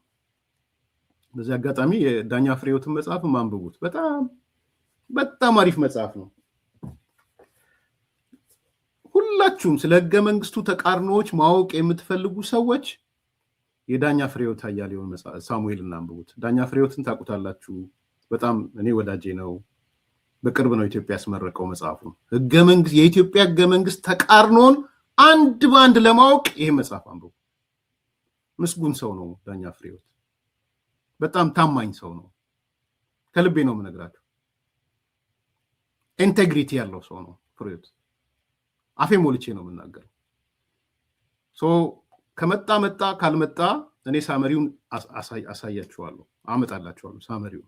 በዚህ አጋጣሚ የዳኛ ፍሬሕይወትን መጽሐፍ አንብቡት። በጣም አሪፍ መጽሐፍ ነው። ሁላችሁም ስለ ህገ መንግስቱ ተቃርኖዎች ማወቅ የምትፈልጉ ሰዎች የዳኛ ፍሬሕይወት አያሌውን መጽሐፍ ሳሙኤልን አንብቡት። ዳኛ ፍሬሕይወትን ታውቁታላችሁ። በጣም እኔ ወዳጄ ነው። በቅርብ ነው ኢትዮጵያ ያስመረቀው መጽሐፉ። የኢትዮጵያ ህገ መንግስት ተቃርኖን አንድ በአንድ ለማወቅ ይሄ መጽሐፍ አንብቡ። ምስጉን ሰው ነው ዳኛ ፍሬሕይወት። በጣም ታማኝ ሰው ነው። ከልቤ ነው የምነግራችሁ። ኢንቴግሪቲ ያለው ሰው ነው ፍሬሕይወት። አፌ ሞልቼ ነው የምናገረው። ከመጣ ካልመጣ እኔ ሳመሪውን አሳያችኋለሁ፣ አመጣላችኋለሁ ሳመሪውን።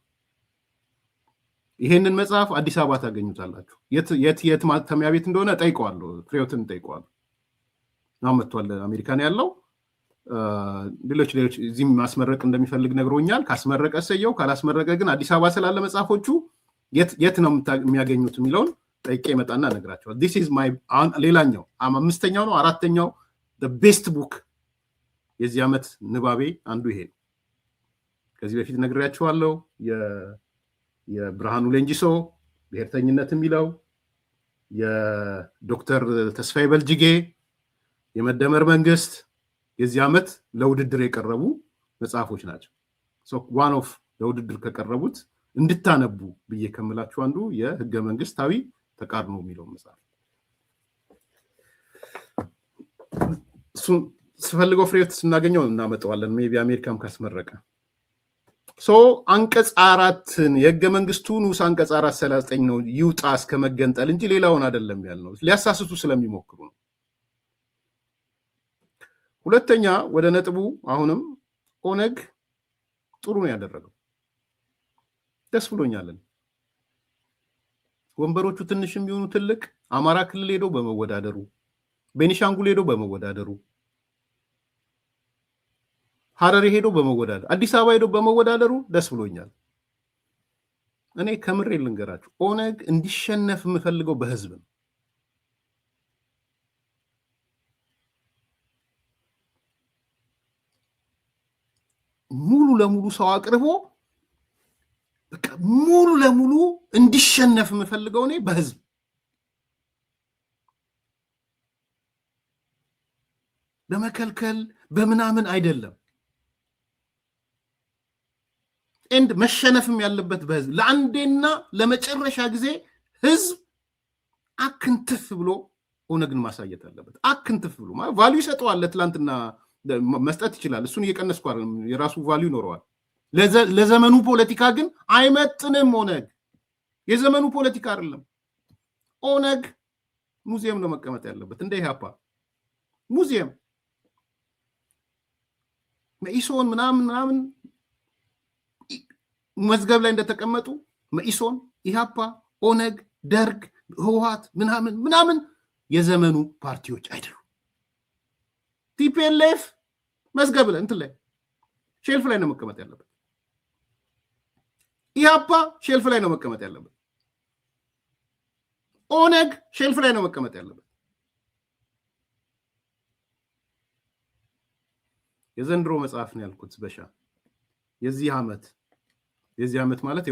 ይሄንን መጽሐፍ አዲስ አበባ ታገኙታላችሁ። የት ማተሚያ ቤት እንደሆነ ጠይቀዋለሁ፣ ፍሬሕይወትን ጠይቀዋለሁ። አሁን መጥቷል፣ አሜሪካን ያለው። ሌሎች እዚህም ማስመረቅ እንደሚፈልግ ነግሮኛል። ካስመረቀ እሰየው፣ ካላስመረቀ ግን አዲስ አበባ ስላለ መጽሐፎቹ የት ነው የሚያገኙት የሚለውን ጠይቄ መጣና ነግራቸዋል። this is my ሌላኛው 5ኛው ነው 4ኛው the best book የዚህ ዓመት ንባቤ አንዱ ይሄ ነው። ከዚህ በፊት ነግሬያችኋለሁ። የብርሃኑ ሌንጂሶ ብሔርተኝነት የሚለው፣ የዶክተር ተስፋዬ በልጅጌ የመደመር መንግስት የዚህ ዓመት ለውድድር የቀረቡ መጽሐፎች ናቸው። ዋን ኦፍ ለውድድር ከቀረቡት እንድታነቡ ብዬ ከምላችሁ አንዱ የህገ መንግስታዊ ተቃርኖ የሚለው መጽሐፍ። እሱን ስፈልገው ፍሬሕይወት ስናገኘው እናመጣዋለን። ሜቢ አሜሪካም ካስመረቀ። አንቀጽ 4ን የህገ መንግስቱ ንዑስ አንቀጽ 439 ነው ይውጣ እስከ መገንጠል እንጂ ሌላውን አይደለም ያልነው። ሊያሳስቱ ስለሚሞክሩ ነው። ሁለተኛ ወደ ነጥቡ፣ አሁንም ኦነግ ጥሩ ነው ያደረገው። ደስ ብሎኛለን። ወንበሮቹ ትንሽም ቢሆኑ ትልቅ አማራ ክልል ሄዶ በመወዳደሩ፣ ቤኒሻንጉል ሄዶ በመወዳደሩ፣ ሐረሪ ሄዶ በመወዳደሩ፣ አዲስ አበባ ሄዶ በመወዳደሩ ደስ ብሎኛል። እኔ ከምሬ ልንገራችሁ፣ ኦነግ እንዲሸነፍ የምፈልገው በህዝብ ነው። ሙሉ ለሙሉ ሰው አቅርቦ በቃ ሙሉ ለሙሉ እንዲሸነፍ የምፈልገው እኔ በህዝብ ለመከልከል በምናምን አይደለም። እንድ መሸነፍም ያለበት በህዝብ ለአንዴና ለመጨረሻ ጊዜ ህዝብ አክንትፍ ብሎ ኦነግን ማሳየት አለበት። አክንትፍ ብሎ ቫልዩ ይሰጠዋል። ለትላንትና መስጠት ይችላል። እሱን እየቀነስኩ አይደለም፣ የራሱ ቫልዩ ይኖረዋል። ለዘመኑ ፖለቲካ ግን አይመጥንም። ኦነግ የዘመኑ ፖለቲካ አይደለም። ኦነግ ሙዚየም ነው መቀመጥ ያለበት፣ እንደ ኢህአፓ ሙዚየም። መኢሶን ምናምን መዝገብ ላይ እንደተቀመጡ መኢሶን፣ ኢህአፓ፣ ኦነግ፣ ደርግ፣ ህወሓት ምናምን የዘመኑ ፓርቲዎች አይደሉም። ቲፒኤልኤፍ መዝገብ ላይ እንትን ላይ ሼልፍ ላይ ነው መቀመጥ ያለበት። ኢህአፓ ሼልፍ ላይ ነው መቀመጥ ያለበት። ኦነግ ሼልፍ ላይ ነው መቀመጥ ያለበት። የዘንድሮ መጽሐፍ ነው ያልኩት በሻ የዚህ ዓመት ማለት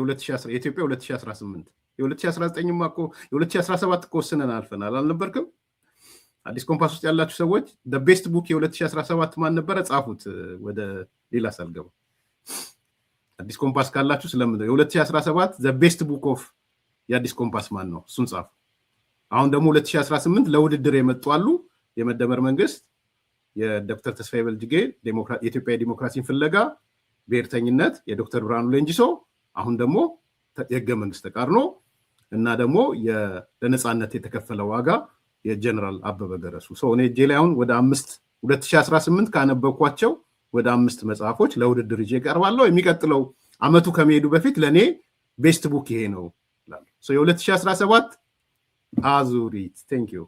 የኢትዮጵያ 2018 የ2019ማ እኮ የ2017 እኮ ወስነን አልፈናል አልነበርክም? አዲስ ኮምፓስ ውስጥ ያላችሁ ሰዎች ቤስት ቡክ የ2017 ማን ነበረ? ጻፉት። ወደ ሌላ ሳልገባ አዲስ ኮምፓስ ካላችሁ ስለምን የ2017 ቤስት ቡክ ኦፍ የአዲስ ኮምፓስ ማን ነው? እሱን ጻፉ። አሁን ደግሞ 2018 ለውድድር የመጡ አሉ። የመደመር መንግስት፣ የዶክተር ተስፋዬ በልጅጌ የኢትዮጵያ ዲሞክራሲን ፍለጋ፣ ብሔርተኝነት የዶክተር ብርሃኑ ሌንጂሶ፣ አሁን ደግሞ የህገ መንግስት ተቃርኖ እና ደግሞ ለነፃነት የተከፈለ ዋጋ የጀነራል አበበ ገረሱ። እኔ እጄ ላይ አሁን ወደ 2018 ካነበብኳቸው ወደ 5 መጽሐፎች ለውድድር ይዤ እቀርባለሁ። የሚቀጥለው አመቱ ከመሄዱ በፊት ለእኔ ቤስት ቡክ ይሄ ነው እላለሁ። የ2017 አዙሪት ቴንክ ዩ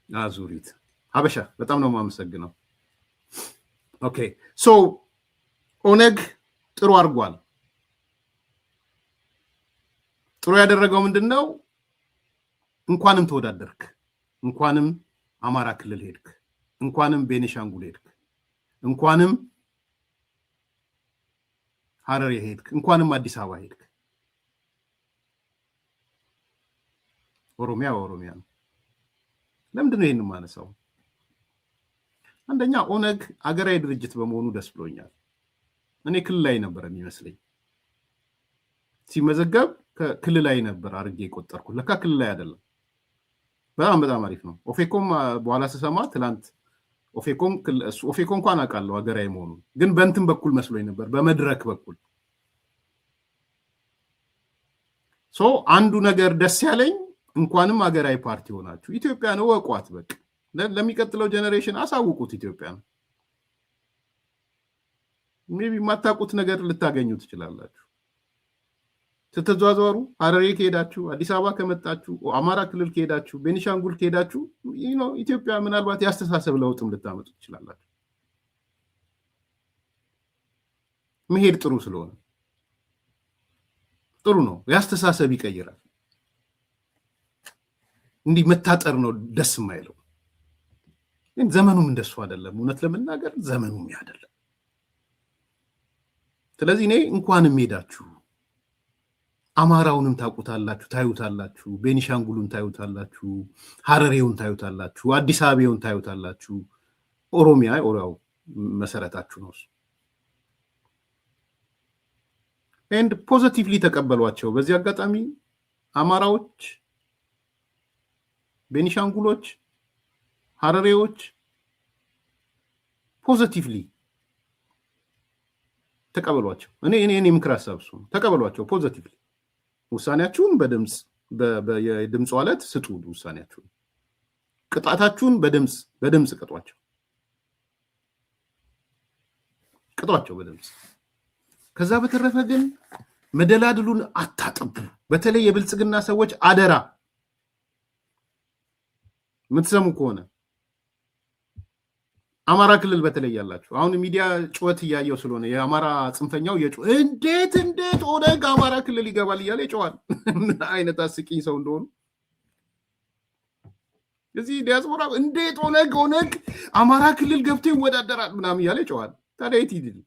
አዙሪት ሀበሻ በጣም ነው የማመሰግነው። ኦኬ ኦነግ ጥሩ አድርጓል። ጥሩ ያደረገው ምንድነው? እንኳንም ተወዳደርክ፣ እንኳንም አማራ ክልል ሄድክ፣ እንኳንም ቤኒሻንጉል ሄድክ፣ እንኳንም ሀረር ሄድክ፣ እንኳንም አዲስ አበባ ሄድክ። ኦሮሚያ ነው። ለምንድነው ይሄን ማነሳው? አንደኛ ኦነግ አገራዊ ድርጅት በመሆኑ ደስ ብሎኛል። እኔ ክልላዊ ነበር የሚመስለኝ ሲመዘገብ፣ ክልላዊ ነበር አድርጌ የቆጠርኩት። ለካ ክልላዊ አይደለም። በጣም አሪፍ ነው። ኦፌኮም በኋላ ስሰማ ትላንት ኦፌኮ እንኳን አውቃለሁ አገራዊ መሆኑን፣ ግን በእንትን በኩል መስሎኝ ነበር፣ በመድረክ በኩል። አንዱ ነገር ደስ ያለኝ እንኳንም አገራዊ ፓርቲ ሆናችሁ ኢትዮጵያን እወቋት። በቃ ለሚቀጥለው ጀኔሬሽን አሳውቁት። ኢትዮጵያን ሜቢ የማታውቁት ነገር ልታገኙ ትችላላችሁ። ስትዘዋወሩ ሀረሬ ከሄዳችሁ፣ አዲስ አበባ ከመጣችሁ፣ አማራ ክልል ከሄዳችሁ፣ ቤኒሻንጉል ከሄዳችሁ ኢትዮጵያ ምናልባት ያስተሳሰብ ለውጥም ልታመጡ ትችላላችሁ። መሄድ ጥሩ ስለሆነ ጥሩ ነው። ያስተሳሰብ ይቀይራል። እንዲህ መታጠር ነው ደስ የማይለው። ግን ዘመኑም እንደሱ አይደለም። እውነት ለመናገር ዘመኑም አይደለም። ስለዚህ እኔ እንኳንም ሄዳችሁ አማራውንም ታውቁታላችሁ፣ ታዩታላችሁ፣ ቤኒሻንጉሉን ታዩታላችሁ፣ ሀረሬውን ታዩታላችሁ፣ አዲስ አበባውን ታዩታላችሁ። ኦሮሚያ መሰረታችሁ ነው። ኤንድ ፖዚቲቭሊ ተቀበሏቸው። በዚህ አጋጣሚ አማራዎች፣ ቤኒሻንጉሎች፣ ሀረሬዎች ፖዚቲቭሊ ተቀበሏቸው። እኔ ምክር ሀሳብ እሱ ነው። ተቀበሏቸው ፖዚቲቭሊ። ውሳኔያችሁን የድምፅ ዕለት ስጡ። ውሳኔያችሁን፣ ቅጣታችሁን በድምፅ ቅጧቸው በድምፅ። ከዛ በተረፈ ግን መደላድሉን አታጥቡ። በተለይ የብልጽግና ሰዎች አደራ የምትሰሙ ከሆነ አማራ ክልል በተለይ ያላችሁ፣ አሁን ሚዲያ ጩኸት እያየው ስለሆነ የአማራ ጽንፈኛው እንዴት ኦነግ አማራ ክልል ይገባል እያለ ይጮዋል። ምን አይነት አስቂኝ ሰው እንደሆኑ እዚህ ዲያስፖራ እንዴት ኦነግ አማራ ክልል ገብቶ ይወዳደራል ምናምን እያለ ይጮዋል። ታዲያ የት ይድል?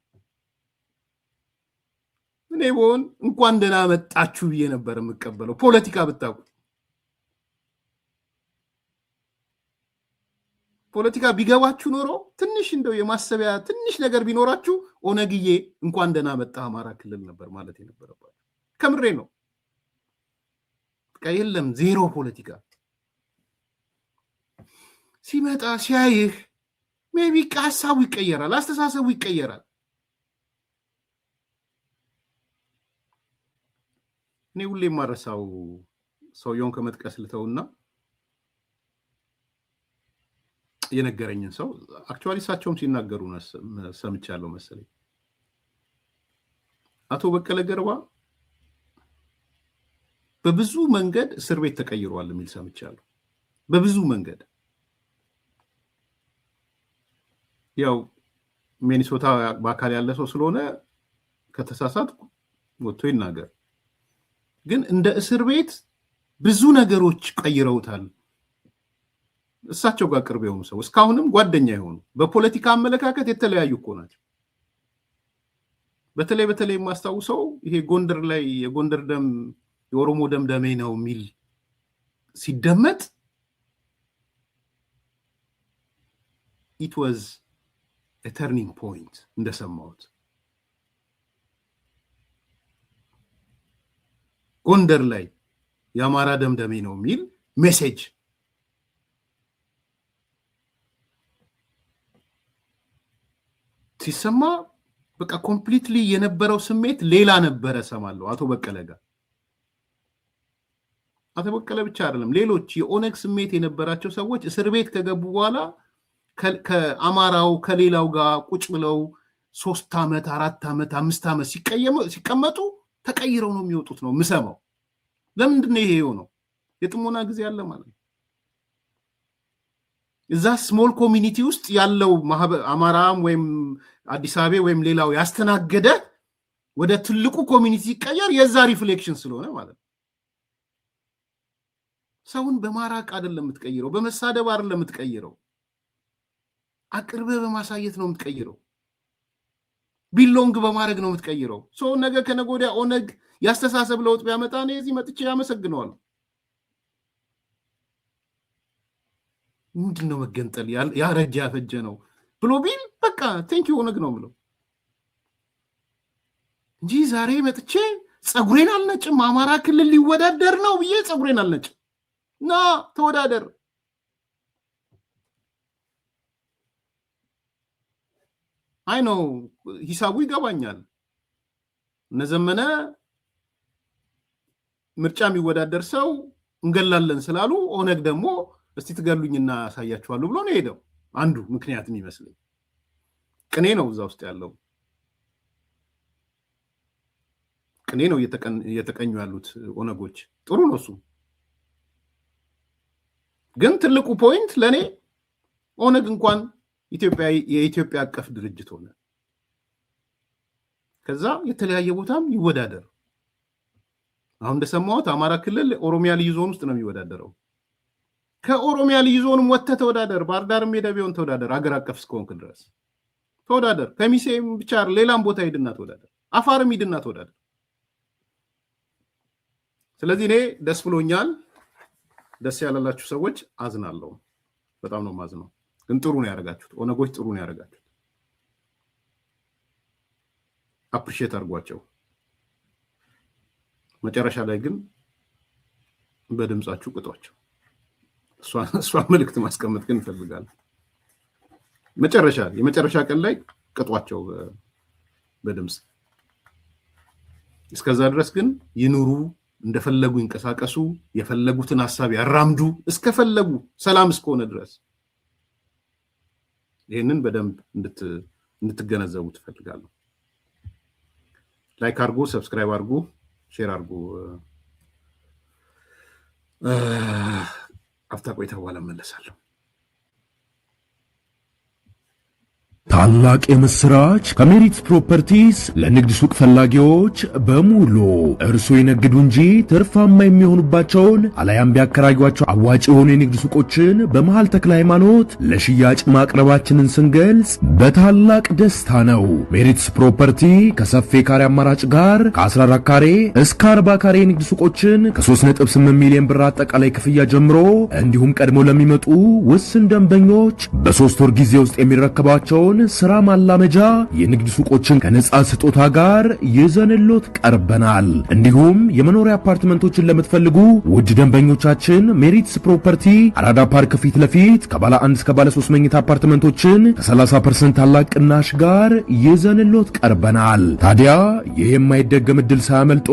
እኔ ብሆን እንኳን ደህና መጣችሁ ብዬ ነበር የምቀበለው። ፖለቲካ ብታውቁ ፖለቲካ ቢገባችሁ ኖሮ ትንሽ እንደው የማሰቢያ ትንሽ ነገር ቢኖራችሁ ኦነግዬ እንኳን ደህና መጣ አማራ ክልል ነበር ማለት የነበረባችሁ። ከምሬ ነው። በቃ የለም ዜሮ ፖለቲካ ሲመጣ ሲያይህ ሜቢ ሀሳቡ ይቀየራል፣ አስተሳሰቡ ይቀየራል። እኔ ሁሌ የማረሳው ሰውየውን ከመጥቀስ ልተውና የነገረኝን ሰው አክቹዋሊ እሳቸውም ሲናገሩ ሰምቻለሁ መሰለኝ። አቶ በቀለ ገርባ በብዙ መንገድ እስር ቤት ተቀይሯል የሚል ሰምቻለሁ። በብዙ መንገድ ያው ሚኒሶታ በአካል ያለ ሰው ስለሆነ ከተሳሳት ወጥቶ ይናገር። ግን እንደ እስር ቤት ብዙ ነገሮች ቀይረውታል። እሳቸው ጋር ቅርብ የሆኑ ሰው እስካሁንም ጓደኛ የሆኑ በፖለቲካ አመለካከት የተለያዩ እኮ ናቸው። በተለይ የማስታውሰው ይሄ ጎንደር ላይ የጎንደር ደም የኦሮሞ ደም ደሜ ነው የሚል ሲደመጥ it was a turning point እንደሰማሁት። ጎንደር ላይ የአማራ ደም ደሜ ነው የሚል ሜሴጅ ሲሰማ በቃ ኮምፕሊትሊ የነበረው ስሜት ሌላ ነበረ። ሰማለሁ አቶ በቀለ ጋር አቶ በቀለ ብቻ አይደለም ሌሎች የኦነግ ስሜት የነበራቸው ሰዎች እስር ቤት ከገቡ በኋላ ከአማራው ከሌላው ጋር ቁጭ ብለው 3 ዓመት 4 ዓመት 5 ዓመት ሲቀመጡ ተቀይረው ነው የሚወጡት ነው የምሰማው። ለምንድን ነው ይሄ የሆነው? የጥሞና ጊዜ አለ ማለት ነው። እዛ ስሞል ኮሚኒቲ ውስጥ ያለው አማራም ወይም አዲስ አበባ ወይም ሌላው ያስተናገደ ወደ ትልቁ ኮሚኒቲ ሲቀየር የዛ ሪፍሌክሽን ስለሆነ ማለት ነው። ሰውን በማራቅ አይደለም የምትቀይረው፣ በመሳደብ አይደለም የምትቀይረው፣ አቅርበ በማሳየት ነው የምትቀይረው፣ ቢሎንግ በማድረግ ነው የምትቀይረው። ሰው ነገ ከነገ ወዲያ ኦነግ ያስተሳሰብ ለውጥ ቢያመጣ ነው እዚህ መጥቼ ያመሰግነዋል። ምንድነው መገንጠል ያረጀ ያፈጀ ነው ብሎ ቢል በቃ ቴንኪው ኦነግ ነው ብሎ እንጂ ዛሬ መጥቼ ጸጉሬን አልነጭም አማራ ክልል ሊወዳደር ነው ብዬ ጸጉሬን አልነጭም ና ተወዳደር። አይ ነው ሂሳቡ ይገባኛል። እነዘመነ ምርጫ የሚወዳደር ሰው እንገላለን ስላሉ ኦነግ ደግሞ እስቲ ትገሉኝና ያሳያችኋለሁ ብሎ ነው ሄደው። አንዱ ምክንያት የሚመስለኝ ቅኔ ነው እዛ ውስጥ ያለው ቅኔ ነው እየተቀኙ ያሉት ኦነጎች። ጥሩ ነው እሱ። ግን ትልቁ ፖይንት ለኔ ኦነግ እንኳን የኢትዮጵያ አቀፍ ድርጅት ሆነ፣ ከዛ የተለያየ ቦታም ይወዳደር። አሁን እንደሰማሁት አማራ ክልል ኦሮሚያ ልዩ ዞን ውስጥ ነው የሚወዳደረው። ከኦሮሚያ ልዩ ዞንም ወጥተህ ተወዳደር፣ ባህር ዳር ሜዳ ቢሆን ተወዳደር፣ አገር አቀፍ እስከሆንክ ድረስ ተወዳደር። ከሚሴም ብቻ ሌላም ቦታ ሂድና ተወዳደር፣ አፋርም ሂድና ተወዳደር። ስለዚህ እኔ ደስ ብሎኛል። ደስ ያላላችሁ ሰዎች አዝናለሁ፣ በጣም ነው ማዝነው። ግን ጥሩ ነው ያደረጋችሁት፣ ኦነጎች ጥሩ ነው ያደረጋችሁት። አፕሪሼት አድርጓቸው። መጨረሻ ላይ ግን በድምጻችሁ ቅጧቸው። እሷ መልእክት ማስቀመጥ ግን እፈልጋለሁ። የመጨረሻ ቀን ላይ ቅጧቸው በድምጽ። እስከዛ ድረስ ግን ይኑሩ፣ እንደፈለጉ ይንቀሳቀሱ፣ የፈለጉትን ሐሳብ ያራምዱ፣ እስከፈለጉ ሰላም እስከሆነ ድረስ። ይሄንን በደንብ እንድትገነዘቡ ትፈልጋለሁ። ላይክ አድርጉ፣ ሰብስክራይብ አድርጉ፣ ሼር አድርጉ። አፍታ ቆይታ በኋላ እመለሳለሁ። ታላቅ የምስራች ከሜሪትስ ፕሮፐርቲስ ለንግድ ሱቅ ፈላጊዎች በሙሉ እርሱ ይነግዱ እንጂ ትርፋማ የሚሆኑባቸውን አላያም ቢያከራዩአቸው አዋጭ የሆኑ የንግድ ሱቆችን በመሃል ተክለ ሃይማኖት ለሽያጭ ማቅረባችንን ስንገልጽ በታላቅ ደስታ ነው። ሜሪትስ ፕሮፐርቲ ከሰፊ ካሬ አማራጭ ጋር ከ14 ካሬ እስከ 40 ካሬ የንግድ ሱቆችን ከ3.8 ሚሊዮን ብር አጠቃላይ ክፍያ ጀምሮ እንዲሁም ቀድሞ ለሚመጡ ውስን ደንበኞች በ3 ወር ጊዜ ውስጥ የሚረከባቸውን ስራ ማላመጃ የንግድ ሱቆችን ከነጻ ስጦታ ጋር ይዘንሎት ቀርበናል። እንዲሁም የመኖሪያ አፓርትመንቶችን ለምትፈልጉ ውድ ደንበኞቻችን ሜሪትስ ፕሮፐርቲ አራዳ ፓርክ ፊት ለፊት ከባለ 1 እስከ ባለ 3 መኝታ አፓርትመንቶችን ከ30% ታላቅ ቅናሽ ጋር ይዘንሎት ቀርበናል። ታዲያ ይህ የማይደገም ዕድል ሳያመልጦ